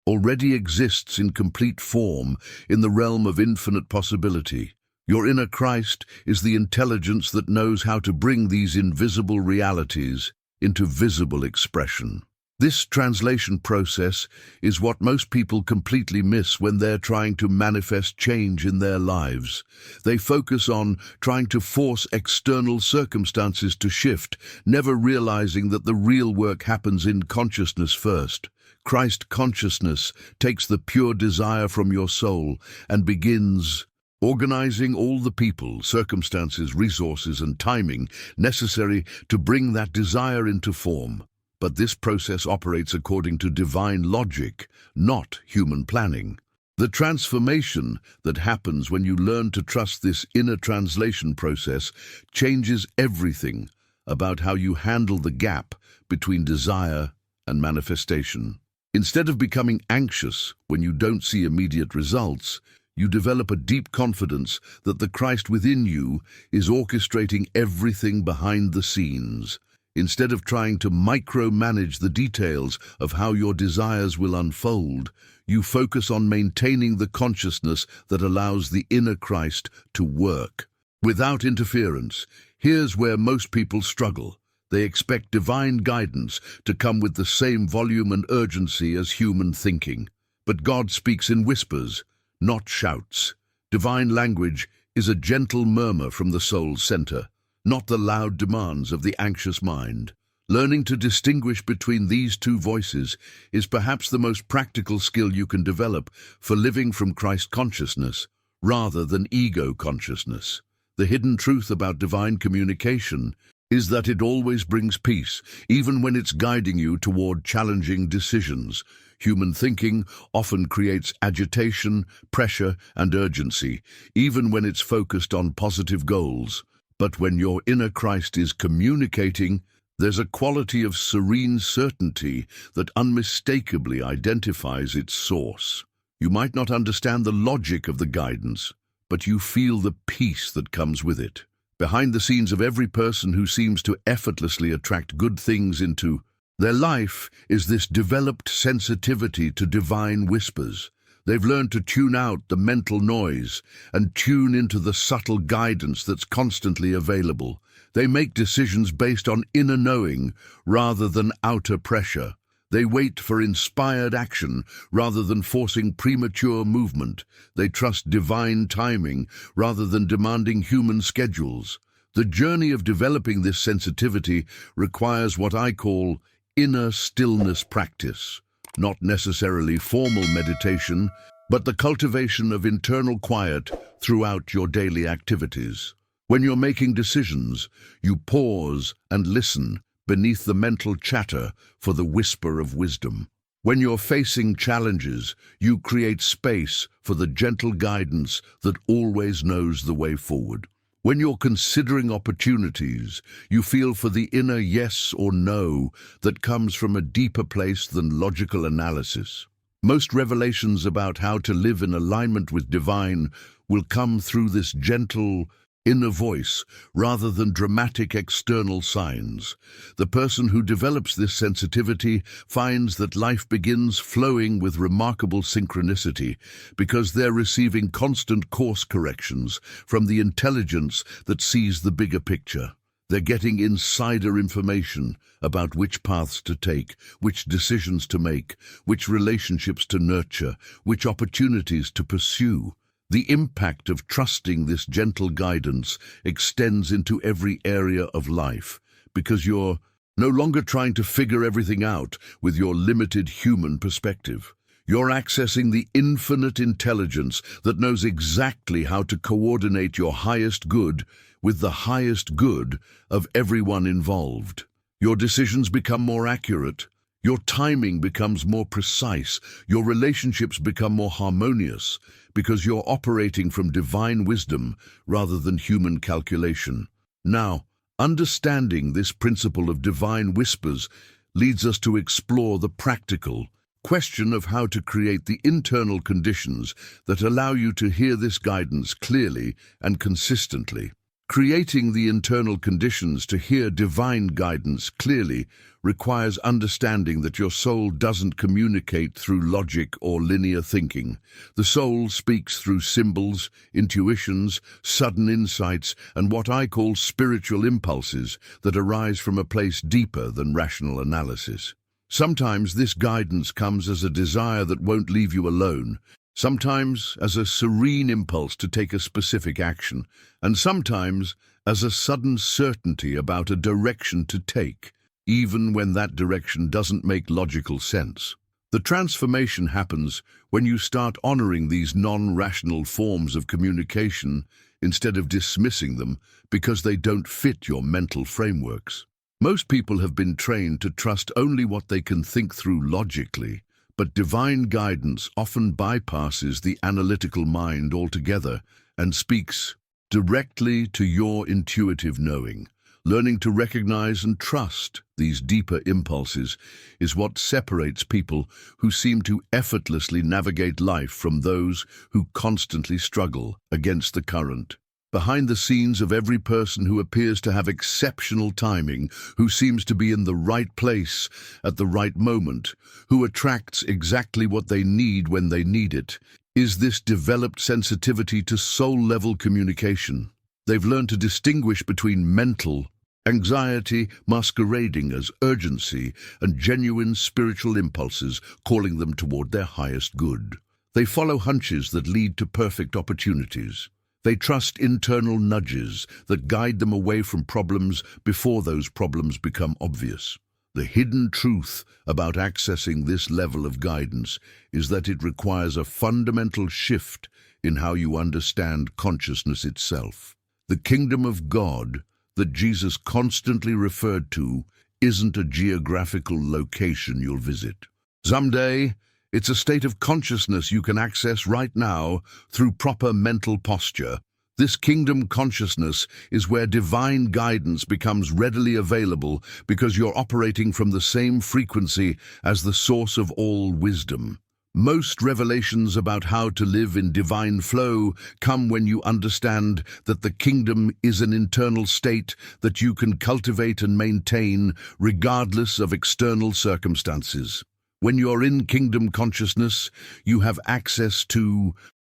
already exists in complete form in the realm of infinite possibility. Your inner Christ is the intelligence that knows how to bring these invisible realities into visible expression. This translation process is what most people completely miss when they're trying to manifest change in their lives. They focus on trying to force external circumstances to shift, never realizing that the real work happens in consciousness first. Christ consciousness takes the pure desire from your soul and begins organizing all the people, circumstances, resources, and timing necessary to bring that desire into form. But this process operates according to divine logic, not human planning. The transformation that happens when you learn to trust this inner translation process changes everything about how you handle the gap between desire and manifestation. Instead of becoming anxious when you don't see immediate results, you develop a deep confidence that the Christ within you is orchestrating everything behind the scenes. Instead of trying to micromanage the details of how your desires will unfold, you focus on maintaining the consciousness that allows the inner Christ to work. Without interference, here's where most people struggle. They expect divine guidance to come with the same volume and urgency as human thinking. But God speaks in whispers, not shouts. Divine language is a gentle murmur from the soul's center, not the loud demands of the anxious mind. Learning to distinguish between these two voices is perhaps the most practical skill you can develop for living from Christ consciousness rather than ego consciousness. The hidden truth about divine communication is that it always brings peace, even when it's guiding you toward challenging decisions. Human thinking often creates agitation, pressure, and urgency, even when it's focused on positive goals. But when your inner Christ is communicating, there's a quality of serene certainty that unmistakably identifies its source. You might not understand the logic of the guidance, but you feel the peace that comes with it. Behind the scenes of every person who seems to effortlessly attract good things into their life is this developed sensitivity to divine whispers. They've learned to tune out the mental noise and tune into the subtle guidance that's constantly available. They make decisions based on inner knowing rather than outer pressure. They wait for inspired action rather than forcing premature movement. They trust divine timing rather than demanding human schedules. The journey of developing this sensitivity requires what I call inner stillness practice, not necessarily formal meditation, but the cultivation of internal quiet throughout your daily activities. When you're making decisions, you pause and listen beneath the mental chatter for the whisper of wisdom. When you're facing challenges, you create space for the gentle guidance that always knows the way forward. When you're considering opportunities, you feel for the inner yes or no that comes from a deeper place than logical analysis. Most revelations about how to live in alignment with divine will come through this gentle, inner voice rather than dramatic external signs. The person who develops this sensitivity finds that life begins flowing with remarkable synchronicity because they're receiving constant course corrections from the intelligence that sees the bigger picture. They're getting insider information about which paths to take, which decisions to make, which relationships to nurture, which opportunities to pursue. The impact of trusting this gentle guidance extends into every area of life because you're no longer trying to figure everything out with your limited human perspective. You're accessing the infinite intelligence that knows exactly how to coordinate your highest good with the highest good of everyone involved. Your decisions become more accurate. Your timing becomes more precise. Your relationships become more harmonious because you're operating from divine wisdom rather than human calculation. Now, understanding this principle of divine whispers leads us to explore the practical question of how to create the internal conditions that allow you to hear this guidance clearly and consistently. Creating the internal conditions to hear divine guidance clearly requires understanding that your soul doesn't communicate through logic or linear thinking. The soul speaks through symbols, intuitions, sudden insights, and what I call spiritual impulses that arise from a place deeper than rational analysis. Sometimes this guidance comes as a desire that won't leave you alone, sometimes as a serene impulse to take a specific action, and sometimes as a sudden certainty about a direction to take, even when that direction doesn't make logical sense. The transformation happens when you start honoring these non-rational forms of communication instead of dismissing them because they don't fit your mental frameworks. Most people have been trained to trust only what they can think through logically, but divine guidance often bypasses the analytical mind altogether and speaks directly to your intuitive knowing. Learning to recognize and trust these deeper impulses is what separates people who seem to effortlessly navigate life from those who constantly struggle against the current. Behind the scenes of every person who appears to have exceptional timing, who seems to be in the right place at the right moment, who attracts exactly what they need when they need it, is this developed sensitivity to soul-level communication. They've learned to distinguish between mental anxiety masquerading as urgency and genuine spiritual impulses calling them toward their highest good. They follow hunches that lead to perfect opportunities. They trust internal nudges that guide them away from problems before those problems become obvious. The hidden truth about accessing this level of guidance is that it requires a fundamental shift in how you understand consciousness itself. The kingdom of God that Jesus constantly referred to isn't a geographical location you'll visit. Someday, it's a state of consciousness you can access right now through proper mental posture. This kingdom consciousness is where divine guidance becomes readily available because you're operating from the same frequency as the source of all wisdom. Most revelations about how to live in divine flow come when you understand that the kingdom is an internal state that you can cultivate and maintain regardless of external circumstances. When you're in kingdom consciousness, you have access to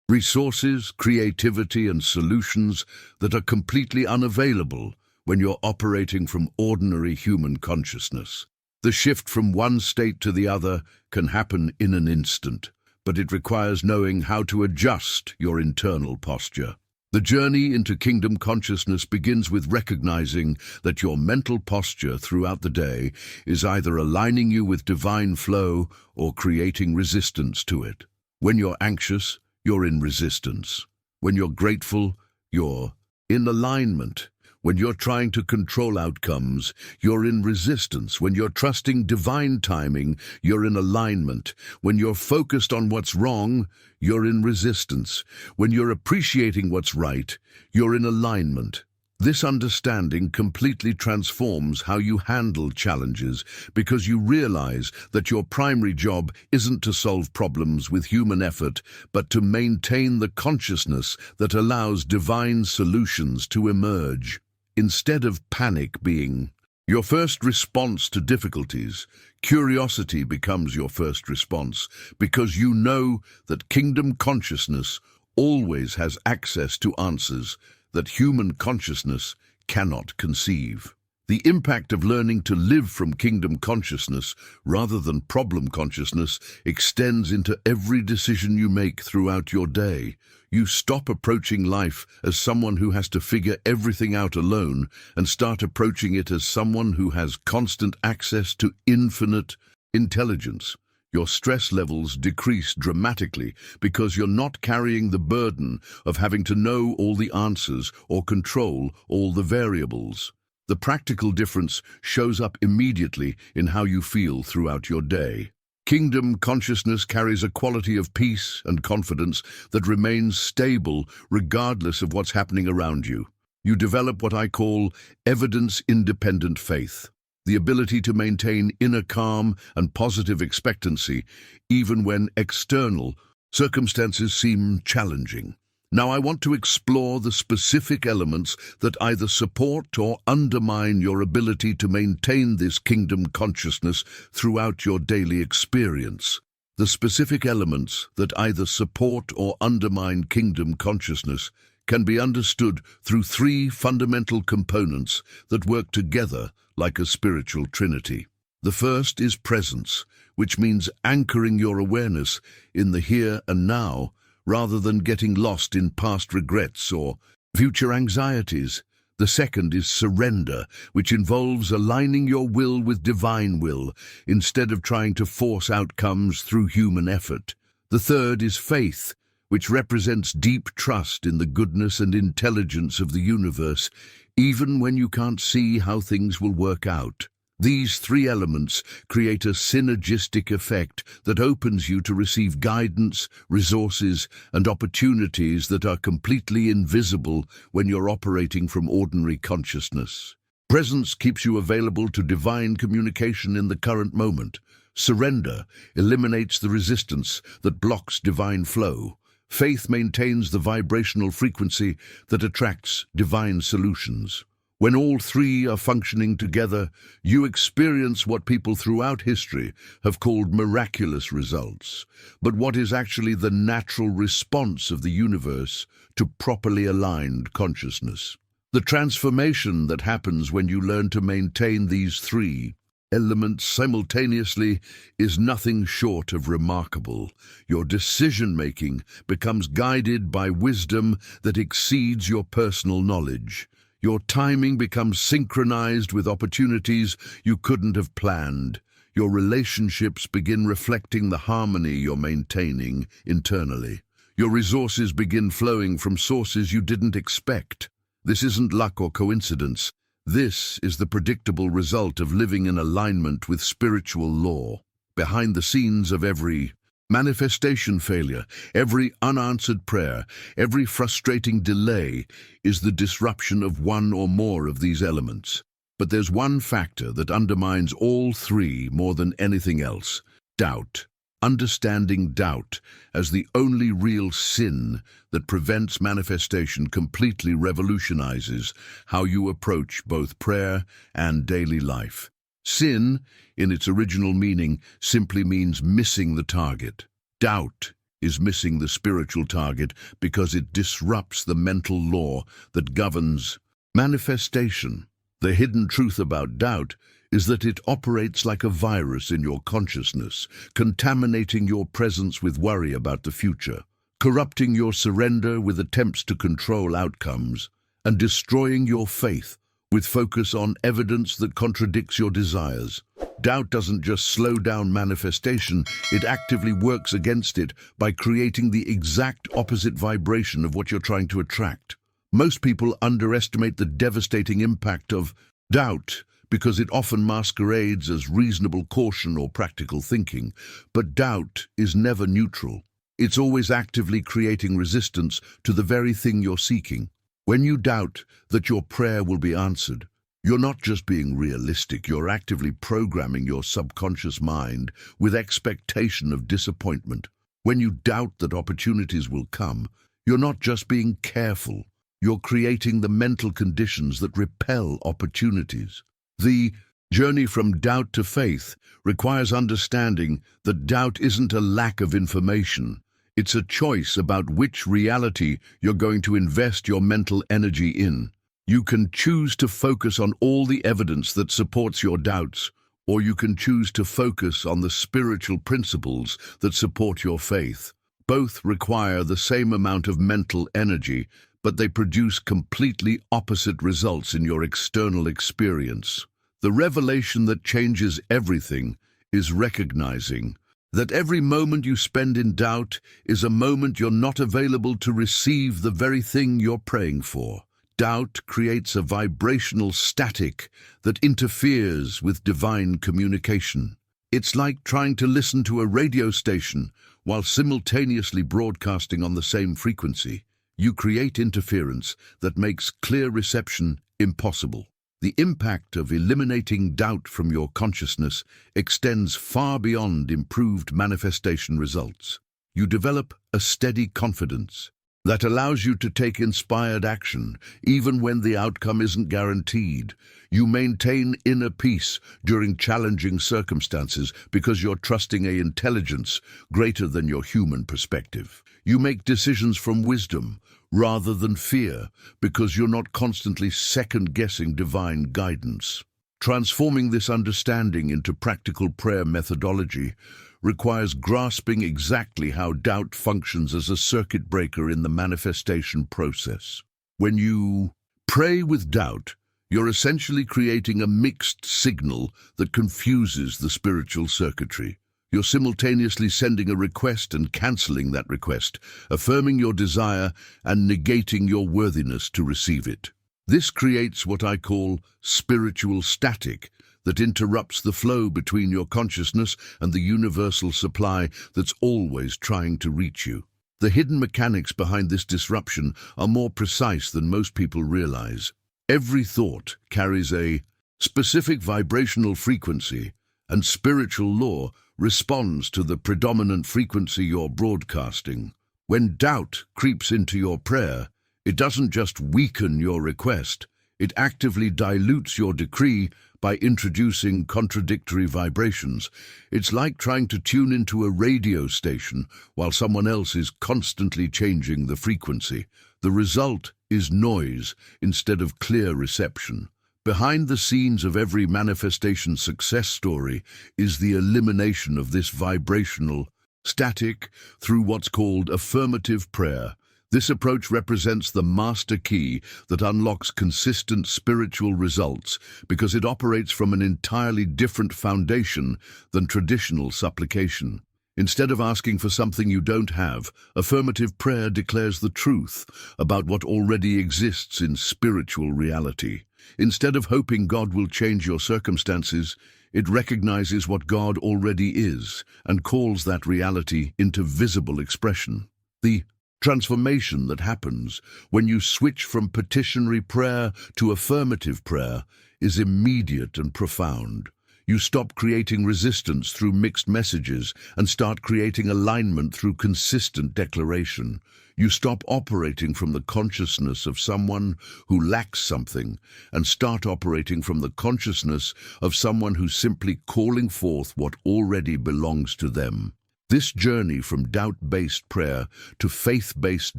resources, creativity, and solutions that are completely unavailable when you're operating from ordinary human consciousness. The shift from one state to the other can happen in an instant, but it requires knowing how to adjust your internal posture. The journey into kingdom consciousness begins with recognizing that your mental posture throughout the day is either aligning you with divine flow or creating resistance to it. When you're anxious, you're in resistance. When you're grateful, you're in alignment. When you're trying to control outcomes, you're in resistance. When you're trusting divine timing, you're in alignment. When you're focused on what's wrong, you're in resistance. When you're appreciating what's right, you're in alignment. This understanding completely transforms how you handle challenges because you realize that your primary job isn't to solve problems with human effort, but to maintain the consciousness that allows divine solutions to emerge. Instead of panic being your first response to difficulties, curiosity becomes your first response because you know that kingdom consciousness always has access to answers that human consciousness cannot conceive. The impact of learning to live from kingdom consciousness rather than problem consciousness extends into every decision you make throughout your day. You stop approaching life as someone who has to figure everything out alone and start approaching it as someone who has constant access to infinite intelligence. Your stress levels decrease dramatically because you're not carrying the burden of having to know all the answers or control all the variables. The practical difference shows up immediately in how you feel throughout your day. Kingdom consciousness carries a quality of peace and confidence that remains stable regardless of what's happening around you. You develop what I call evidence-independent faith, the ability to maintain inner calm and positive expectancy even when external circumstances seem challenging. Now I want to explore the specific elements that either support or undermine your ability to maintain this kingdom consciousness throughout your daily experience. The specific elements that either support or undermine kingdom consciousness can be understood through three fundamental components that work together like a spiritual trinity. The first is presence, which means anchoring your awareness in the here and now, rather than getting lost in past regrets or future anxieties. The second is surrender, which involves aligning your will with divine will, instead of trying to force outcomes through human effort. The third is faith, which represents deep trust in the goodness and intelligence of the universe, even when you can't see how things will work out. These three elements create a synergistic effect that opens you to receive guidance, resources, and opportunities that are completely invisible when you're operating from ordinary consciousness. Presence keeps you available to divine communication in the current moment. Surrender eliminates the resistance that blocks divine flow. Faith maintains the vibrational frequency that attracts divine solutions. When all three are functioning together, you experience what people throughout history have called miraculous results, but what is actually the natural response of the universe to properly aligned consciousness. The transformation that happens when you learn to maintain these three elements simultaneously is nothing short of remarkable. Your decision-making becomes guided by wisdom that exceeds your personal knowledge. Your timing becomes synchronized with opportunities you couldn't have planned. Your relationships begin reflecting the harmony you're maintaining internally. Your resources begin flowing from sources you didn't expect. This isn't luck or coincidence. This is the predictable result of living in alignment with spiritual law. Behind the scenes of every manifestation failure, every unanswered prayer, every frustrating delay is the disruption of one or more of these elements. But there's one factor that undermines all three more than anything else: doubt. understanding doubt as the only real sin that prevents manifestation completely revolutionizes how you approach both prayer and daily life. Sin, in its original meaning, simply means missing the target. Doubt is missing the spiritual target because it disrupts the mental law that governs manifestation. The hidden truth about doubt is that it operates like a virus in your consciousness, contaminating your presence with worry about the future, corrupting your surrender with attempts to control outcomes, and destroying your faith with focus on evidence that contradicts your desires. Doubt doesn't just slow down manifestation, it actively works against it by creating the exact opposite vibration of what you're trying to attract. Most people underestimate the devastating impact of doubt because it often masquerades as reasonable caution or practical thinking. But doubt is never neutral. It's always actively creating resistance to the very thing you're seeking. When you doubt that your prayer will be answered, you're not just being realistic, you're actively programming your subconscious mind with expectation of disappointment. When you doubt that opportunities will come, you're not just being careful, you're creating the mental conditions that repel opportunities. The journey from doubt to faith requires understanding that doubt isn't a lack of information. It's a choice about which reality you're going to invest your mental energy in. You can choose to focus on all the evidence that supports your doubts, or you can choose to focus on the spiritual principles that support your faith. Both require the same amount of mental energy, but they produce completely opposite results in your external experience. The revelation that changes everything is recognizing that every moment you spend in doubt is a moment you're not available to receive the very thing you're praying for. Doubt creates a vibrational static that interferes with divine communication. It's like trying to listen to a radio station while simultaneously broadcasting on the same frequency. You create interference that makes clear reception impossible. The impact of eliminating doubt from your consciousness extends far beyond improved manifestation results. You develop a steady confidence that allows you to take inspired action, even when the outcome isn't guaranteed. You maintain inner peace during challenging circumstances because you're trusting an intelligence greater than your human perspective. You make decisions from wisdom rather than fear because you're not constantly second-guessing divine guidance. Transforming this understanding into practical prayer methodology requires grasping exactly how doubt functions as a circuit breaker in the manifestation process. When you pray with doubt, you're essentially creating a mixed signal that confuses the spiritual circuitry. You're simultaneously sending a request and canceling that request, affirming your desire and negating your worthiness to receive it. This creates what I call spiritual static that interrupts the flow between your consciousness and the universal supply that's always trying to reach you. The hidden mechanics behind this disruption are more precise than most people realize. Every thought carries a specific vibrational frequency, and spiritual law responds to the predominant frequency you're broadcasting. When doubt creeps into your prayer, it doesn't just weaken your request, it actively dilutes your decree by introducing contradictory vibrations. It's like trying to tune into a radio station while someone else is constantly changing the frequency. The result is noise instead of clear reception. Behind the scenes of every manifestation success story is the elimination of this vibrational static through what's called affirmative prayer. This approach represents the master key that unlocks consistent spiritual results because it operates from an entirely different foundation than traditional supplication. Instead of asking for something you don't have, affirmative prayer declares the truth about what already exists in spiritual reality. Instead of hoping God will change your circumstances, it recognizes what God already is and calls that reality into visible expression. The transformation that happens when you switch from petitionary prayer to affirmative prayer is immediate and profound. You stop creating resistance through mixed messages and start creating alignment through consistent declaration. You stop operating from the consciousness of someone who lacks something and start operating from the consciousness of someone who's simply calling forth what already belongs to them. This journey from doubt-based prayer to faith-based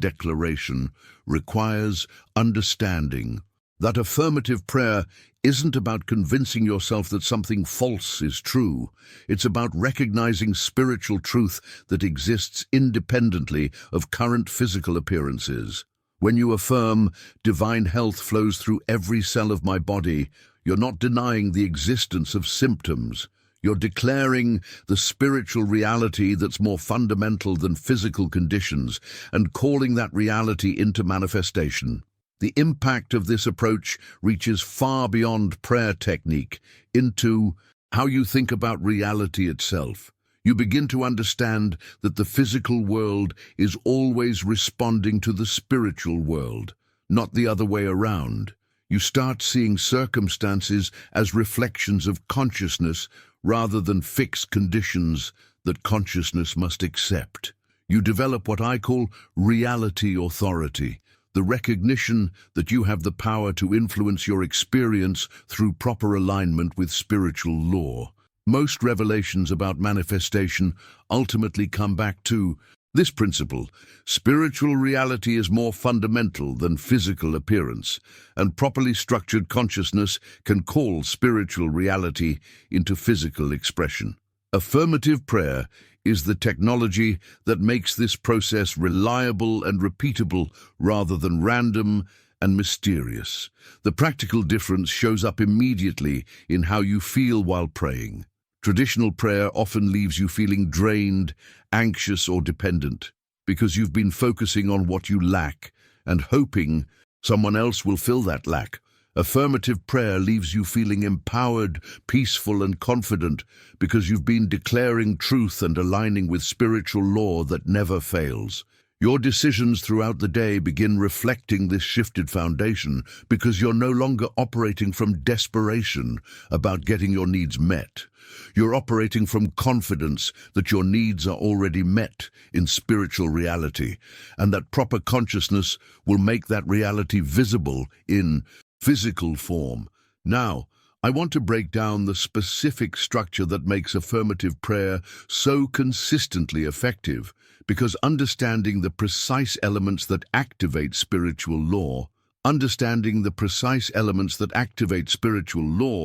declaration requires understanding that affirmative prayer isn't about convincing yourself that something false is true. It's about recognizing spiritual truth that exists independently of current physical appearances. When you affirm, "Divine health flows through every cell of my body," you're not denying the existence of symptoms. You're declaring the spiritual reality that's more fundamental than physical conditions and calling that reality into manifestation. The impact of this approach reaches far beyond prayer technique into how you think about reality itself. You begin to understand that the physical world is always responding to the spiritual world, not the other way around. You start seeing circumstances as reflections of consciousness rather than fixed conditions that consciousness must accept. You develop what I call reality authority, the recognition that you have the power to influence your experience through proper alignment with spiritual law. Most revelations about manifestation ultimately come back to this principle: spiritual reality is more fundamental than physical appearance, and properly structured consciousness can call spiritual reality into physical expression. Affirmative prayer is the technology that makes this process reliable and repeatable rather than random and mysterious. The practical difference shows up immediately in how you feel while praying. Traditional prayer often leaves you feeling drained, anxious, or dependent because you've been focusing on what you lack and hoping someone else will fill that lack. Affirmative prayer leaves you feeling empowered, peaceful, and confident because you've been declaring truth and aligning with spiritual law that never fails. Your decisions throughout the day begin reflecting this shifted foundation because you're no longer operating from desperation about getting your needs met. You're operating from confidence that your needs are already met in spiritual reality, and that proper consciousness will make that reality visible in physical form. Now, I want to break down the specific structure that makes affirmative prayer so consistently effective, because understanding the precise elements that activate spiritual law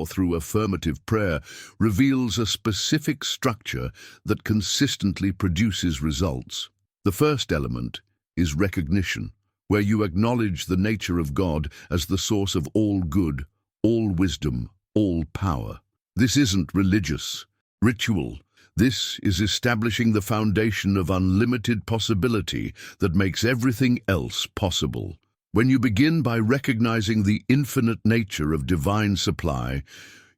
through affirmative prayer reveals a specific structure that consistently produces results. The first element is recognition, where you acknowledge the nature of God as the source of all good, all wisdom, all power. This isn't religious ritual. This is establishing the foundation of unlimited possibility that makes everything else possible. When you begin by recognizing the infinite nature of divine supply,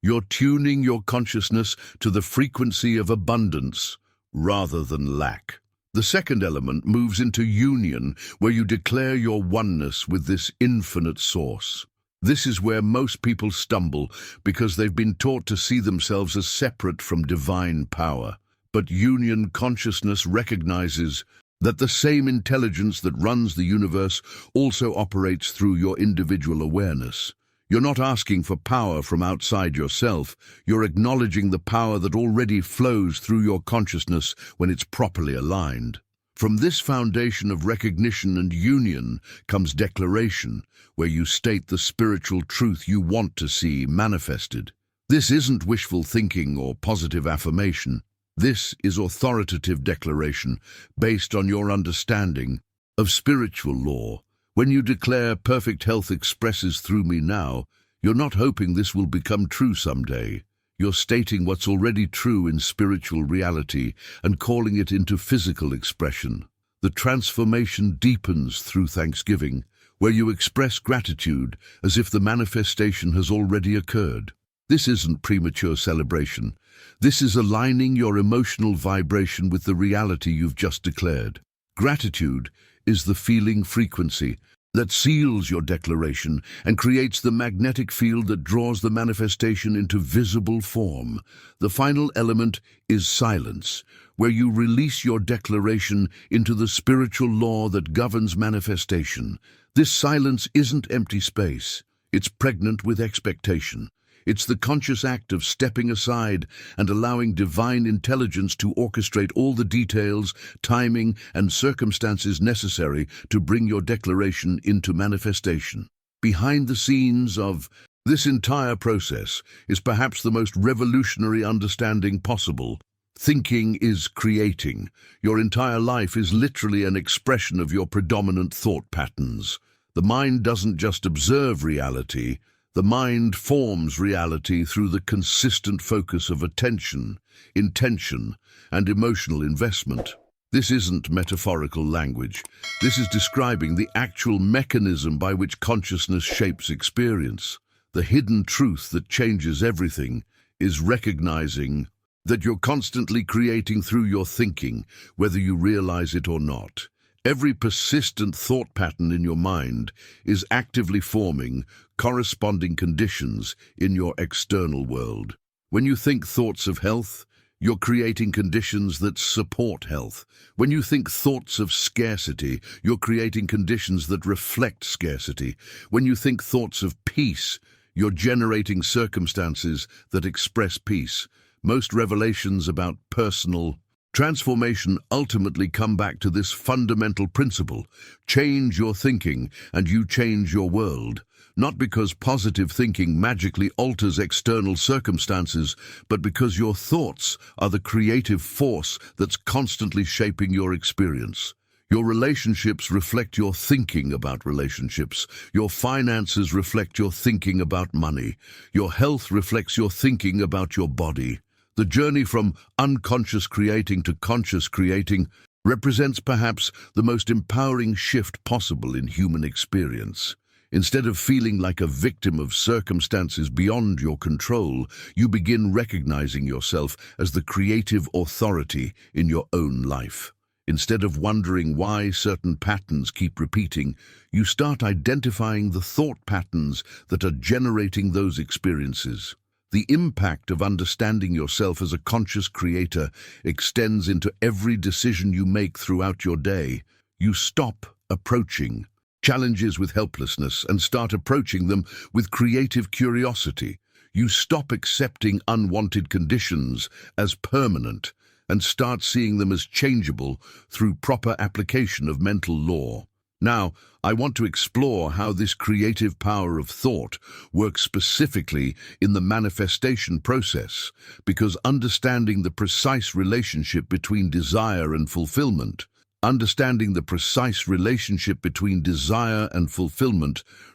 you're tuning your consciousness to the frequency of abundance rather than lack. The second element moves into union, where you declare your oneness with this infinite source. This is where most people stumble because they've been taught to see themselves as separate from divine power. But union consciousness recognizes that the same intelligence that runs the universe also operates through your individual awareness. You're not asking for power from outside yourself. You're acknowledging the power that already flows through your consciousness when it's properly aligned. From this foundation of recognition and union comes declaration, where you state the spiritual truth you want to see manifested. This isn't wishful thinking or positive affirmation. This is authoritative declaration based on your understanding of spiritual law. When you declare perfect health expresses through me now, you're not hoping this will become true someday. You're stating what's already true in spiritual reality and calling it into physical expression. The transformation deepens through thanksgiving, where you express gratitude as if the manifestation has already occurred. This isn't premature celebration. This is aligning your emotional vibration with the reality you've just declared. Gratitude is the feeling frequency that seals your declaration and creates the magnetic field that draws the manifestation into visible form. The final element is silence, where you release your declaration into the spiritual law that governs manifestation. This silence isn't empty space. It's pregnant with expectation. It's the conscious act of stepping aside and allowing divine intelligence to orchestrate all the details, timing, and circumstances necessary to bring your declaration into manifestation. Behind the scenes of this entire process is perhaps the most revolutionary understanding possible. Thinking is creating. Your entire life is literally an expression of your predominant thought patterns. The mind doesn't just observe reality. The mind forms reality through the consistent focus of attention, intention, and emotional investment. This isn't metaphorical language. This is describing the actual mechanism by which consciousness shapes experience. The hidden truth that changes everything is recognizing that you're constantly creating through your thinking, whether you realize it or not. Every persistent thought pattern in your mind is actively forming corresponding conditions in your external world. When you think thoughts of health, you're creating conditions that support health. When you think thoughts of scarcity, you're creating conditions that reflect scarcity. When you think thoughts of peace, you're generating circumstances that express peace. Most revelations about personal transformation ultimately come back to this fundamental principle. Change your thinking and you change your world. Not because positive thinking magically alters external circumstances, but because your thoughts are the creative force that's constantly shaping your experience. Your relationships reflect your thinking about relationships. Your finances reflect your thinking about money. Your health reflects your thinking about your body. The journey from unconscious creating to conscious creating represents perhaps the most empowering shift possible in human experience. Instead of feeling like a victim of circumstances beyond your control, you begin recognizing yourself as the creative authority in your own life. Instead of wondering why certain patterns keep repeating, you start identifying the thought patterns that are generating those experiences. The impact of understanding yourself as a conscious creator extends into every decision you make throughout your day. You stop approaching challenges with helplessness and start approaching them with creative curiosity. You stop accepting unwanted conditions as permanent and start seeing them as changeable through proper application of mental law. Now, I want to explore how this creative power of thought works specifically in the manifestation process, because understanding the precise relationship between desire and fulfillment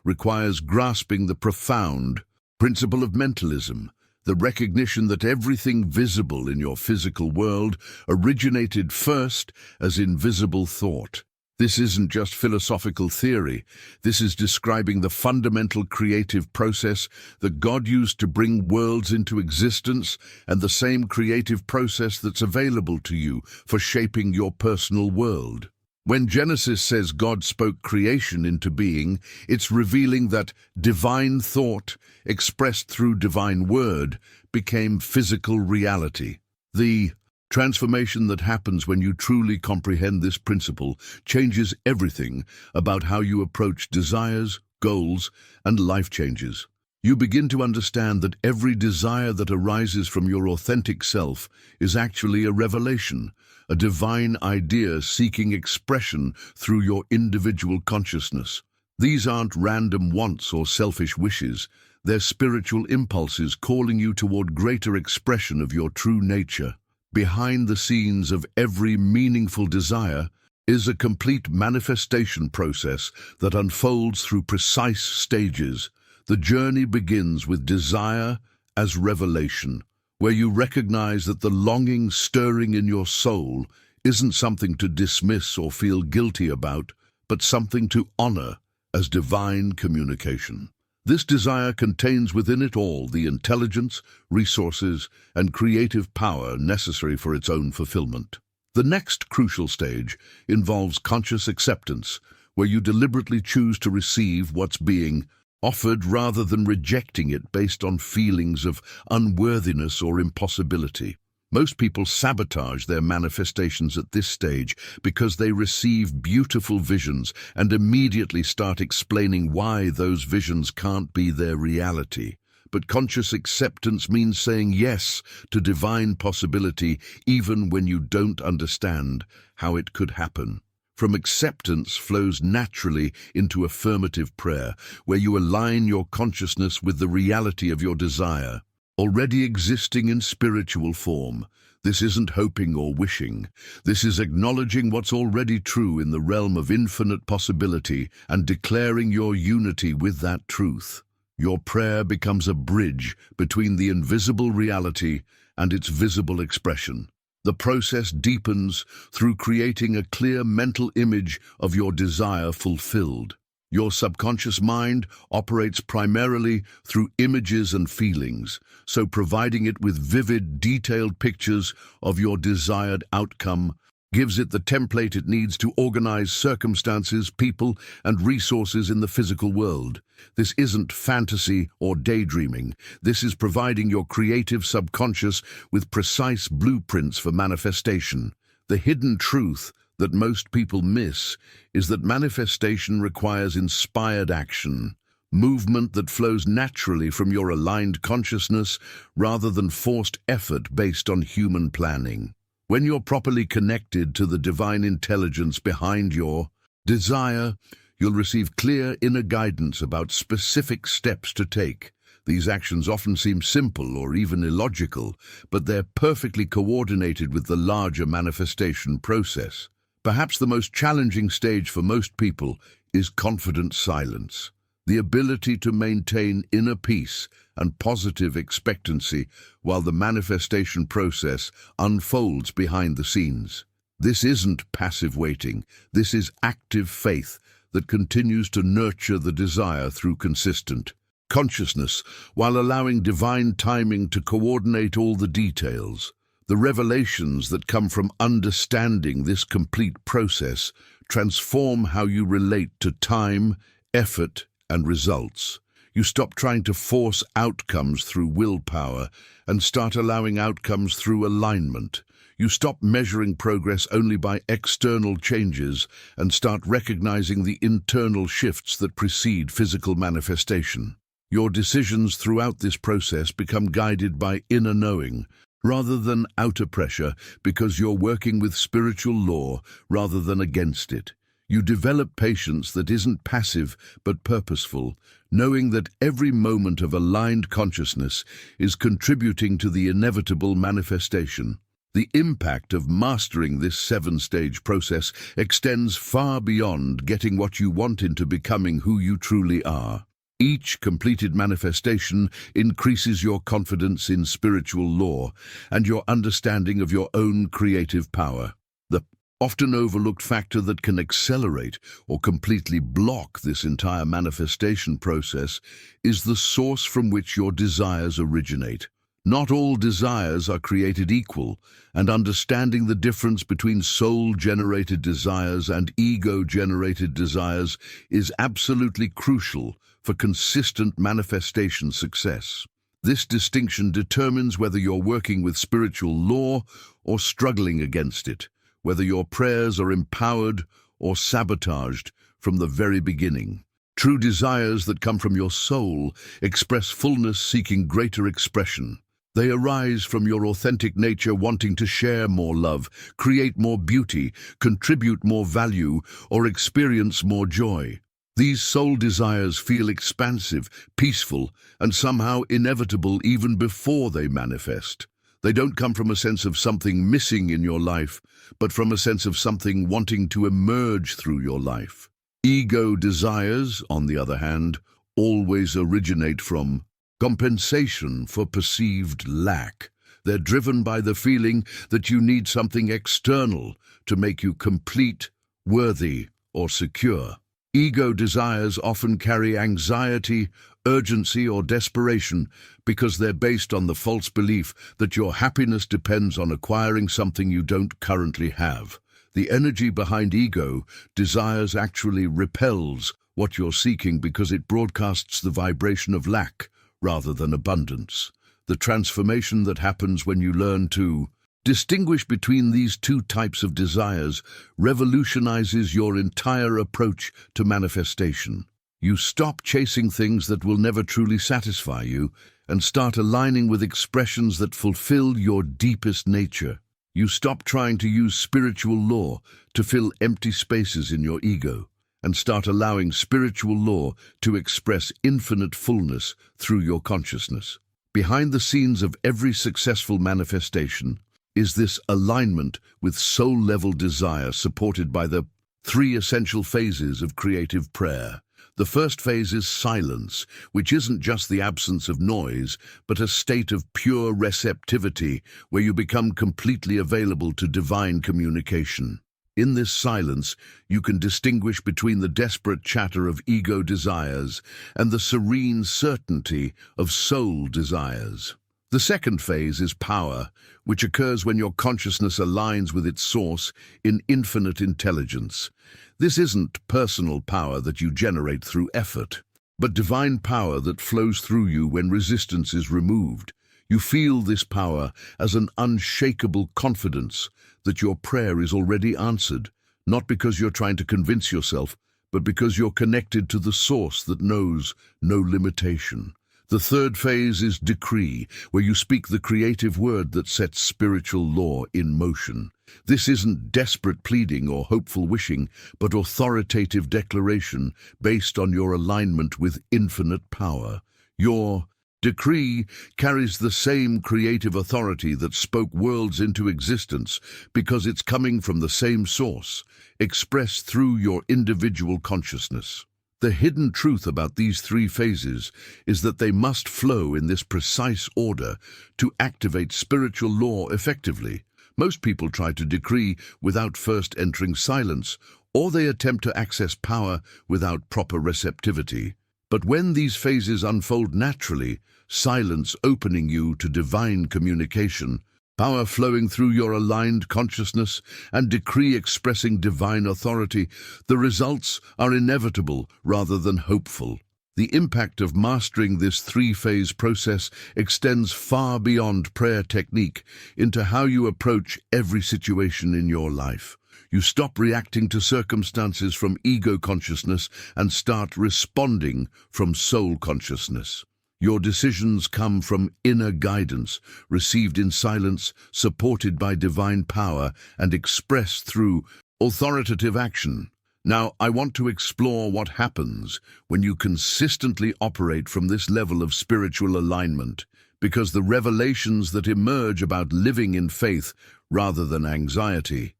requires grasping the profound principle of mentalism, the recognition that everything visible in your physical world originated first as invisible thought. This isn't just philosophical theory. This is describing the fundamental creative process that God used to bring worlds into existence, and the same creative process that's available to you for shaping your personal world. When Genesis says God spoke creation into being, it's revealing that divine thought, expressed through divine word, became physical reality. The transformation that happens when you truly comprehend this principle changes everything about how you approach desires, goals, and life changes. You begin to understand that every desire that arises from your authentic self is actually a revelation, a divine idea seeking expression through your individual consciousness. These aren't random wants or selfish wishes. They're spiritual impulses calling you toward greater expression of your true nature. Behind the scenes of every meaningful desire is a complete manifestation process that unfolds through precise stages. The journey begins with desire as revelation, where you recognize that the longing stirring in your soul isn't something to dismiss or feel guilty about, but something to honor as divine communication. This desire contains within it all the intelligence, resources, and creative power necessary for its own fulfillment. The next crucial stage involves conscious acceptance, where you deliberately choose to receive what's being offered rather than rejecting it based on feelings of unworthiness or impossibility. Most people sabotage their manifestations at this stage because they receive beautiful visions and immediately start explaining why those visions can't be their reality. But conscious acceptance means saying yes to divine possibility even when you don't understand how it could happen. From acceptance flows naturally into affirmative prayer, where you align your consciousness with the reality of your desire, already existing in spiritual form. This isn't hoping or wishing. This is acknowledging what's already true in the realm of infinite possibility and declaring your unity with that truth. Your prayer becomes a bridge between the invisible reality and its visible expression. The process deepens through creating a clear mental image of your desire fulfilled. Your subconscious mind operates primarily through images and feelings, so providing it with vivid, detailed pictures of your desired outcome gives it the template it needs to organize circumstances, people, and resources in the physical world. This isn't fantasy or daydreaming. This is providing your creative subconscious with precise blueprints for manifestation. The hidden truth that most people miss is that manifestation requires inspired action, movement that flows naturally from your aligned consciousness rather than forced effort based on human planning. When you're properly connected to the divine intelligence behind your desire, you'll receive clear inner guidance about specific steps to take. These actions often seem simple or even illogical, but they're perfectly coordinated with the larger manifestation process. Perhaps the most challenging stage for most people is confident silence, the ability to maintain inner peace and positive expectancy while the manifestation process unfolds behind the scenes. This isn't passive waiting. This is active faith that continues to nurture the desire through consistent consciousness while allowing divine timing to coordinate all the details. The revelations that come from understanding this complete process transform how you relate to time, effort, and results. You stop trying to force outcomes through willpower and start allowing outcomes through alignment. You stop measuring progress only by external changes and start recognizing the internal shifts that precede physical manifestation. Your decisions throughout this process become guided by inner knowing rather than outer pressure because you're working with spiritual law rather than against it. You develop patience that isn't passive but purposeful, knowing that every moment of aligned consciousness is contributing to the inevitable manifestation. The impact of mastering this seven-stage process extends far beyond getting what you want into becoming who you truly are. Each completed manifestation increases your confidence in spiritual law and your understanding of your own creative power. The often overlooked factor that can accelerate or completely block this entire manifestation process is the source from which your desires originate. Not all desires are created equal, and understanding the difference between soul-generated desires and ego-generated desires is absolutely crucial for consistent manifestation success. This distinction determines whether you're working with spiritual law or struggling against it, whether your prayers are empowered or sabotaged from the very beginning. True desires that come from your soul express fullness seeking greater expression. They arise from your authentic nature wanting to share more love, create more beauty, contribute more value, or experience more joy. These soul desires feel expansive, peaceful, and somehow inevitable even before they manifest. They don't come from a sense of something missing in your life, but from a sense of something wanting to emerge through your life. Ego desires, on the other hand, always originate from compensation for perceived lack. They're driven by the feeling that you need something external to make you complete, worthy, or secure. Ego desires often carry anxiety, urgency, or desperation because they're based on the false belief that your happiness depends on acquiring something you don't currently have. The energy behind ego desires actually repels what you're seeking because it broadcasts the vibration of lack rather than abundance. The transformation that happens when you learn to distinguish between these two types of desires revolutionizes your entire approach to manifestation. You stop chasing things that will never truly satisfy you and start aligning with expressions that fulfill your deepest nature. You stop trying to use spiritual law to fill empty spaces in your ego and start allowing spiritual law to express infinite fullness through your consciousness. Behind the scenes of every successful manifestation is this alignment with soul-level desire supported by the three essential phases of creative prayer. The first phase is silence, which isn't just the absence of noise, but a state of pure receptivity where you become completely available to divine communication. In this silence, you can distinguish between the desperate chatter of ego desires and the serene certainty of soul desires. The second phase is power, which occurs when your consciousness aligns with its source in infinite intelligence. This isn't personal power that you generate through effort, but divine power that flows through you when resistance is removed. You feel this power as an unshakable confidence that your prayer is already answered, not because you're trying to convince yourself, but because you're connected to the source that knows no limitation. The third phase is decree, where you speak the creative word that sets spiritual law in motion. This isn't desperate pleading or hopeful wishing, but authoritative declaration based on your alignment with infinite power. Your decree carries the same creative authority that spoke worlds into existence because it's coming from the same source, expressed through your individual consciousness. The hidden truth about these three phases is that they must flow in this precise order to activate spiritual law effectively. Most people try to decree without first entering silence, or they attempt to access power without proper receptivity. But when these phases unfold naturally, silence opening you to divine communication, power flowing through your aligned consciousness, and decree expressing divine authority, the results are inevitable rather than hopeful. The impact of mastering this three-phase process extends far beyond prayer technique into how you approach every situation in your life. You stop reacting to circumstances from ego consciousness and start responding from soul consciousness. Your decisions come from inner guidance, received in silence, supported by divine power, and expressed through authoritative action. Now, I want to explore what happens when you consistently operate from this level of spiritual alignment, because the revelations that emerge about living in faith rather than anxiety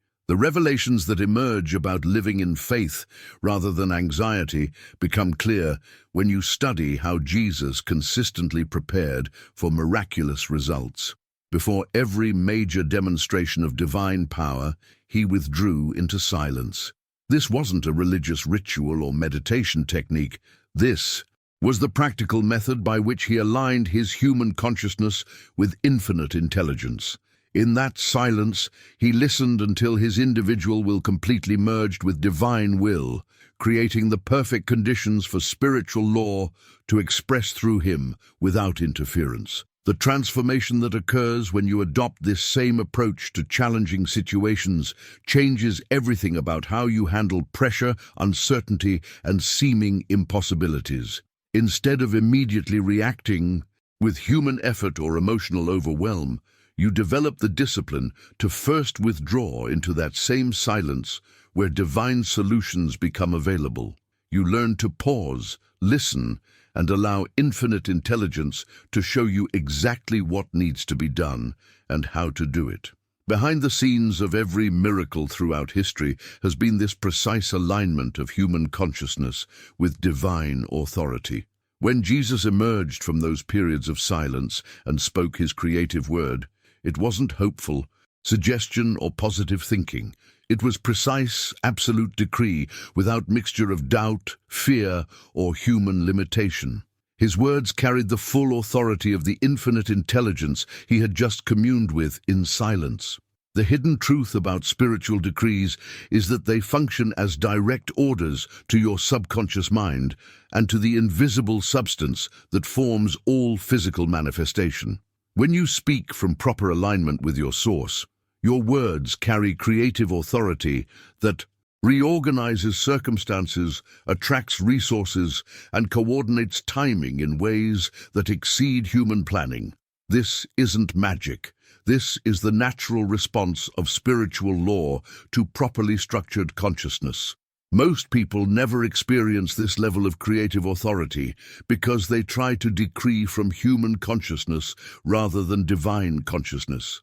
become clear when you study how Jesus consistently prepared for miraculous results. Before every major demonstration of divine power, he withdrew into silence. This wasn't a religious ritual or meditation technique. This was the practical method by which he aligned his human consciousness with infinite intelligence. In that silence, he listened until his individual will completely merged with divine will, creating the perfect conditions for spiritual law to express through him without interference. The transformation that occurs when you adopt this same approach to challenging situations changes everything about how you handle pressure, uncertainty, and seeming impossibilities. Instead of immediately reacting with human effort or emotional overwhelm, you develop the discipline to first withdraw into that same silence where divine solutions become available. You learn to pause, listen, and allow infinite intelligence to show you exactly what needs to be done and how to do it. Behind the scenes of every miracle throughout history has been this precise alignment of human consciousness with divine authority. When Jesus emerged from those periods of silence and spoke his creative word, it wasn't hopeful, suggestion, or positive thinking. It was precise, absolute decree without mixture of doubt, fear, or human limitation. His words carried the full authority of the infinite intelligence he had just communed with in silence. The hidden truth about spiritual decrees is that they function as direct orders to your subconscious mind and to the invisible substance that forms all physical manifestation. When you speak from proper alignment with your source, your words carry creative authority that reorganizes circumstances, attracts resources, and coordinates timing in ways that exceed human planning. This isn't magic. This is the natural response of spiritual law to properly structured consciousness. Most people never experience this level of creative authority because they try to decree from human consciousness rather than divine consciousness.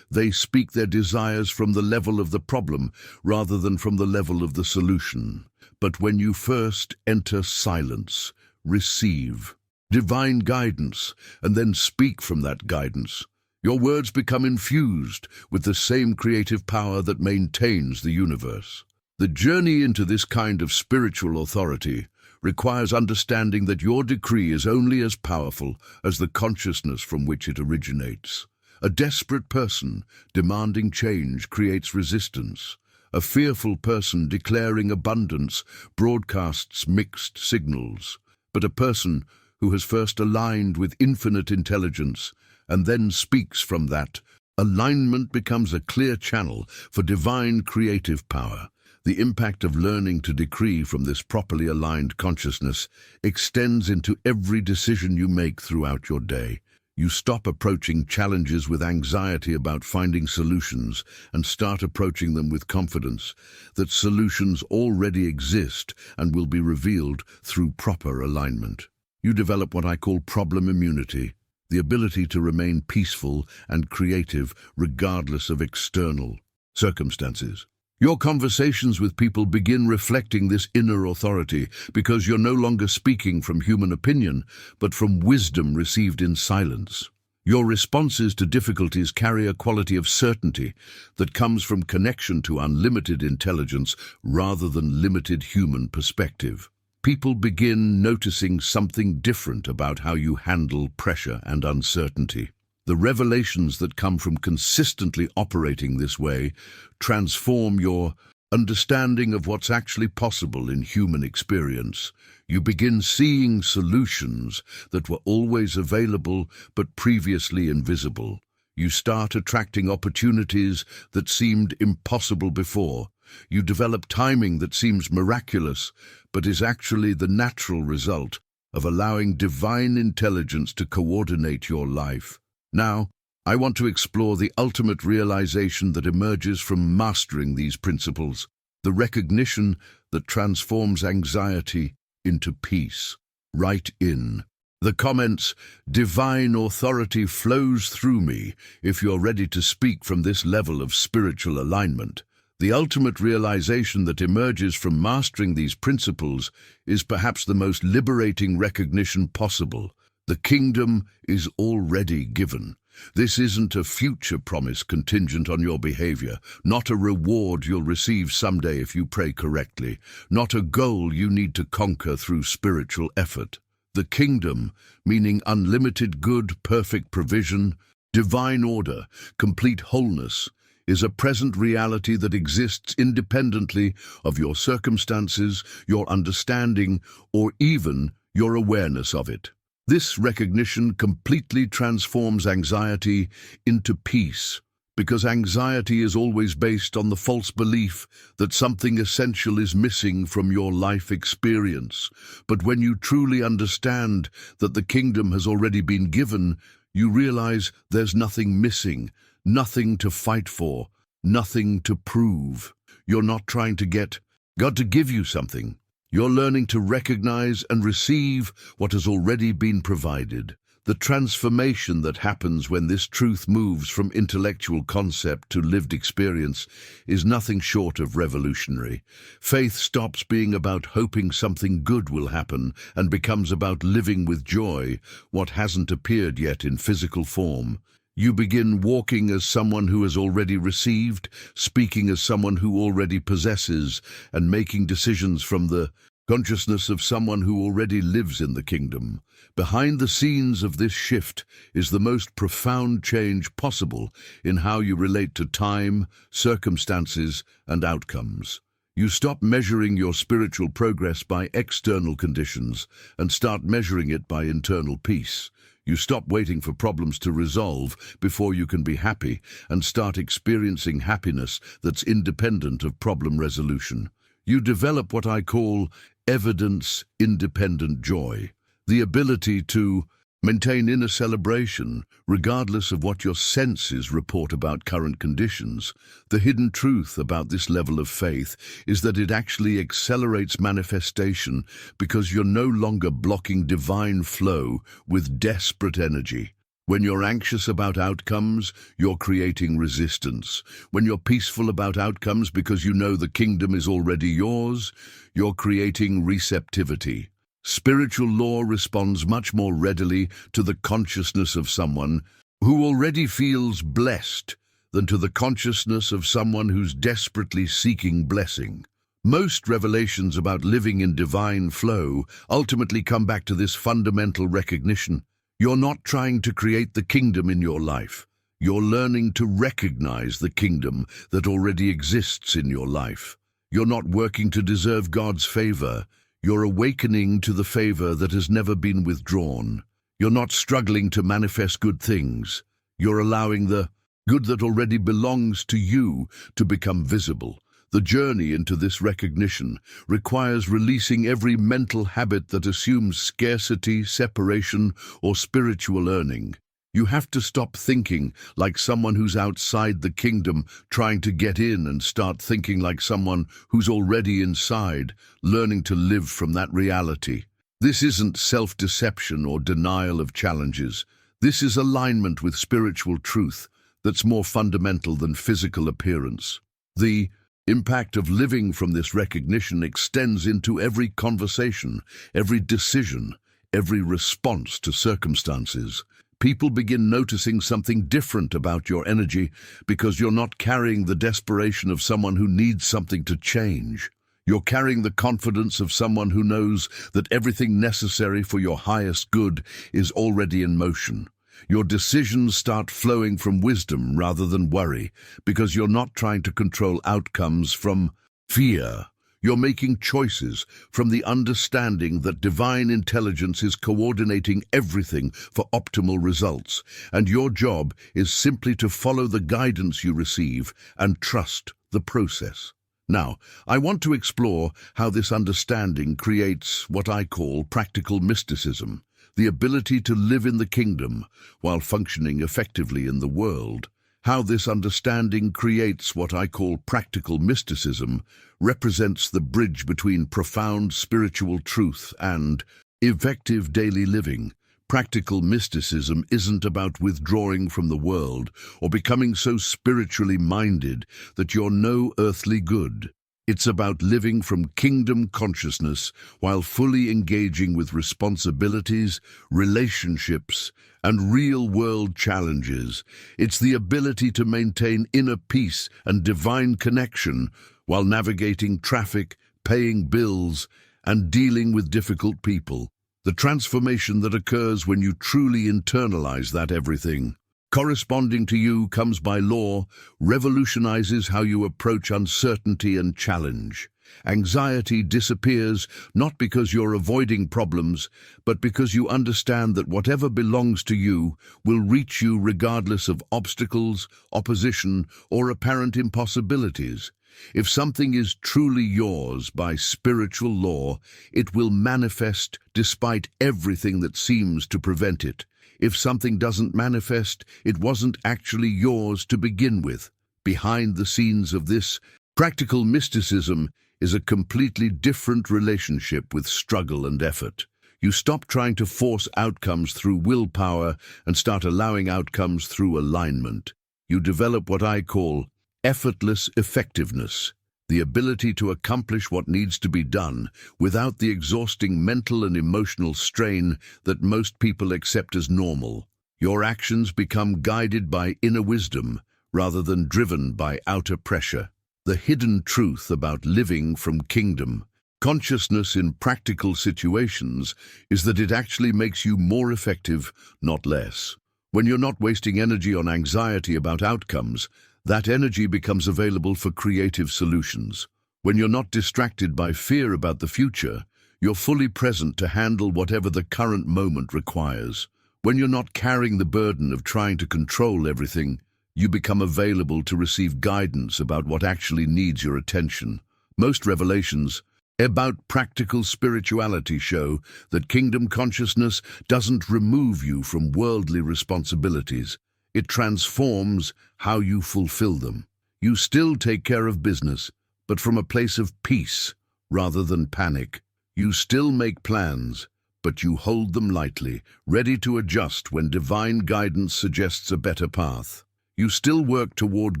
They speak their desires from the level of the problem rather than from the level of the solution. But when you first enter silence, receive divine guidance, and then speak from that guidance, your words become infused with the same creative power that maintains the universe. The journey into this kind of spiritual authority requires understanding that your decree is only as powerful as the consciousness from which it originates. A desperate person demanding change creates resistance. A fearful person declaring abundance broadcasts mixed signals. But a person who has first aligned with infinite intelligence and then speaks from that alignment becomes a clear channel for divine creative power. The impact of learning to decree from this properly aligned consciousness extends into every decision you make throughout your day. You stop approaching challenges with anxiety about finding solutions and start approaching them with confidence that solutions already exist and will be revealed through proper alignment. You develop what I call problem immunity, the ability to remain peaceful and creative regardless of external circumstances. Your conversations with people begin reflecting this inner authority because you're no longer speaking from human opinion, but from wisdom received in silence. Your responses to difficulties carry a quality of certainty that comes from connection to unlimited intelligence rather than limited human perspective. People begin noticing something different about how you handle pressure and uncertainty. The revelations that come from consistently operating this way transform your understanding of what's actually possible in human experience. You begin seeing solutions that were always available but previously invisible. You start attracting opportunities that seemed impossible before. You develop timing that seems miraculous but is actually the natural result of allowing divine intelligence to coordinate your life. Now, I want to explore the ultimate realization that emerges from mastering these principles, the recognition that transforms anxiety into peace. Write in the comments, "Divine authority flows through me," if you're ready to speak from this level of spiritual alignment. The ultimate realization that emerges from mastering these principles is perhaps the most liberating recognition possible. The kingdom is already given. This isn't a future promise contingent on your behavior, not a reward you'll receive someday if you pray correctly, not a goal you need to conquer through spiritual effort. The kingdom, meaning unlimited good, perfect provision, divine order, complete wholeness, is a present reality that exists independently of your circumstances, your understanding, or even your awareness of it. This recognition completely transforms anxiety into peace, because anxiety is always based on the false belief that something essential is missing from your life experience. But when you truly understand that the kingdom has already been given, you realize there's nothing missing, nothing to fight for, nothing to prove. You're not trying to get God to give you something. You're learning to recognize and receive what has already been provided. The transformation that happens when this truth moves from intellectual concept to lived experience is nothing short of revolutionary. Faith stops being about hoping something good will happen and becomes about living with joy what hasn't appeared yet in physical form. You begin walking as someone who has already received, speaking as someone who already possesses, and making decisions from the consciousness of someone who already lives in the kingdom. Behind the scenes of this shift is the most profound change possible in how you relate to time, circumstances, and outcomes. You stop measuring your spiritual progress by external conditions and start measuring it by internal peace. You stop waiting for problems to resolve before you can be happy and start experiencing happiness that's independent of problem resolution. You develop what I call evidence-independent joy, the ability to maintain inner celebration regardless of what your senses report about current conditions. The hidden truth about this level of faith is that it actually accelerates manifestation because you're no longer blocking divine flow with desperate energy. When you're anxious about outcomes, you're creating resistance. When you're peaceful about outcomes because you know the kingdom is already yours, you're creating receptivity. Spiritual law responds much more readily to the consciousness of someone who already feels blessed than to the consciousness of someone who's desperately seeking blessing. Most revelations about living in divine flow ultimately come back to this fundamental recognition. You're not trying to create the kingdom in your life. You're learning to recognize the kingdom that already exists in your life. You're not working to deserve God's favor. You're awakening to the favor that has never been withdrawn. You're not struggling to manifest good things. You're allowing the good that already belongs to you to become visible. The journey into this recognition requires releasing every mental habit that assumes scarcity, separation, or spiritual earning. You have to stop thinking like someone who's outside the kingdom trying to get in and start thinking like someone who's already inside, learning to live from that reality. This isn't self-deception or denial of challenges. This is alignment with spiritual truth that's more fundamental than physical appearance. The impact of living from this recognition extends into every conversation, every decision, every response to circumstances. People begin noticing something different about your energy because you're not carrying the desperation of someone who needs something to change. You're carrying the confidence of someone who knows that everything necessary for your highest good is already in motion. Your decisions start flowing from wisdom rather than worry because you're not trying to control outcomes from fear. You're making choices from the understanding that divine intelligence is coordinating everything for optimal results, and your job is simply to follow the guidance you receive and trust the process. Now, I want to explore how this understanding creates what I call practical mysticism, the ability to live in the kingdom while functioning effectively in the world. How this understanding creates what I call practical mysticism represents the bridge between profound spiritual truth and effective daily living. Practical mysticism isn't about withdrawing from the world or becoming so spiritually minded that you're no earthly good. It's about living from kingdom consciousness while fully engaging with responsibilities, relationships, and real-world challenges. It's the ability to maintain inner peace and divine connection while navigating traffic, paying bills, and dealing with difficult people. The transformation that occurs when you truly internalize that everything corresponding to you comes by law, revolutionizes how you approach uncertainty and challenge. Anxiety disappears not because you're avoiding problems, but because you understand that whatever belongs to you will reach you regardless of obstacles, opposition, or apparent impossibilities. If something is truly yours by spiritual law, it will manifest despite everything that seems to prevent it. If something doesn't manifest, it wasn't actually yours to begin with. Behind the scenes of this, practical mysticism is a completely different relationship with struggle and effort. You stop trying to force outcomes through willpower and start allowing outcomes through alignment. You develop what I call effortless effectiveness, the ability to accomplish what needs to be done without the exhausting mental and emotional strain that most people accept as normal. Your actions become guided by inner wisdom rather than driven by outer pressure. The hidden truth about living from kingdom Consciousness in practical situations is that it actually makes you more effective, not less. When you're not wasting energy on anxiety about outcomes, that energy becomes available for creative solutions. When you're not distracted by fear about the future, you're fully present to handle whatever the current moment requires. When you're not carrying the burden of trying to control everything, you become available to receive guidance about what actually needs your attention. Most revelations about practical spirituality show that kingdom consciousness doesn't remove you from worldly responsibilities. It transforms how you fulfill them. You still take care of business, but from a place of peace rather than panic. You still make plans, but you hold them lightly, ready to adjust when divine guidance suggests a better path. You still work toward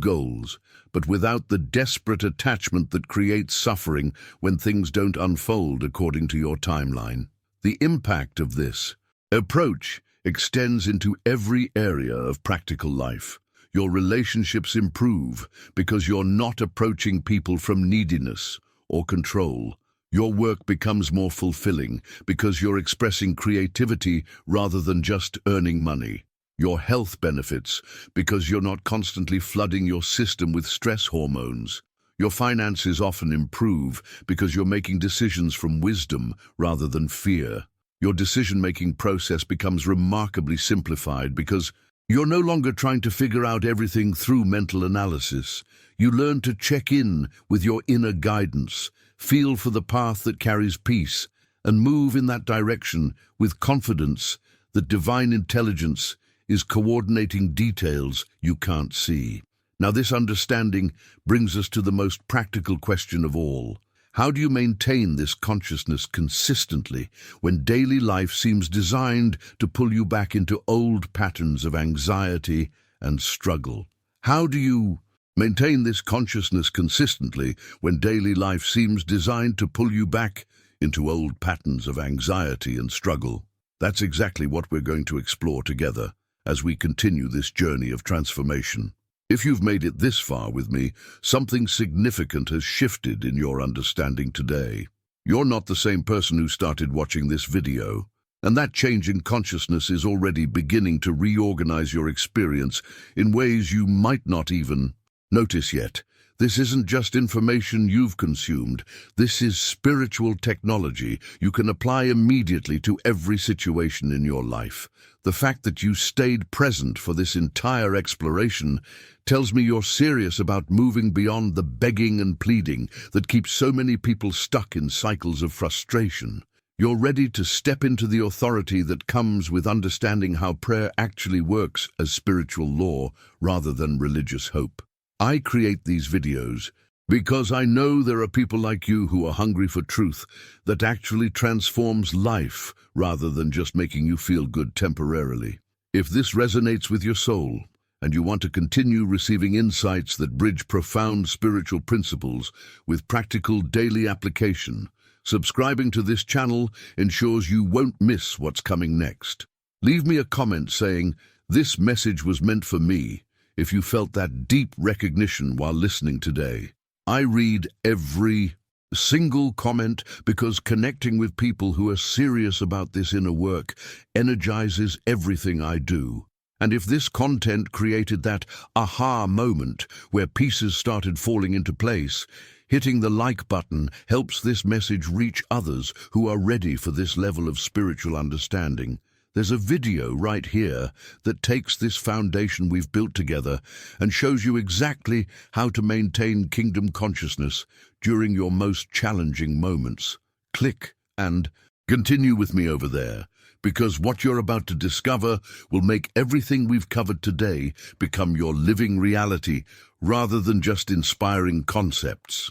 goals, but without the desperate attachment that creates suffering when things don't unfold according to your timeline. The impact of this approach extends into every area of practical life. Your relationships improve because you're not approaching people from neediness or control. Your work becomes more fulfilling because you're expressing creativity rather than just earning money. Your health benefits because you're not constantly flooding your system with stress hormones. Your finances often improve because you're making decisions from wisdom rather than fear. Your decision-making process becomes remarkably simplified because you're no longer trying to figure out everything through mental analysis. You learn to check in with your inner guidance, feel for the path that carries peace, and move in that direction with confidence that divine intelligence is coordinating details you can't see. Now, this understanding brings us to the most practical question of all. How do you maintain this consciousness consistently when daily life seems designed to pull you back into old patterns of anxiety and struggle? How do you maintain this consciousness consistently when daily life seems designed to pull you back into old patterns of anxiety and struggle? That's exactly what we're going to explore together as we continue this journey of transformation. If you've made it this far with me, something significant has shifted in your understanding today. You're not the same person who started watching this video, and that change in consciousness is already beginning to reorganize your experience in ways you might not even notice yet. This isn't just information you've consumed. This is spiritual technology you can apply immediately to every situation in your life. The fact that you stayed present for this entire exploration tells me you're serious about moving beyond the begging and pleading that keeps so many people stuck in cycles of frustration. You're ready to step into the authority that comes with understanding how prayer actually works as spiritual law rather than religious hope. I create these videos because I know there are people like you who are hungry for truth that actually transforms life rather than just making you feel good temporarily. If this resonates with your soul and you want to continue receiving insights that bridge profound spiritual principles with practical daily application, subscribing to this channel ensures you won't miss what's coming next. Leave me a comment saying, "This message was meant for me," if you felt that deep recognition while listening today. I read every single comment because connecting with people who are serious about this inner work energizes everything I do. And if this content created that aha moment where pieces started falling into place, hitting the like button helps this message reach others who are ready for this level of spiritual understanding. There's a video right here that takes this foundation we've built together and shows you exactly how to maintain kingdom consciousness during your most challenging moments. Click and continue with me over there, because what you're about to discover will make everything we've covered today become your living reality rather than just inspiring concepts.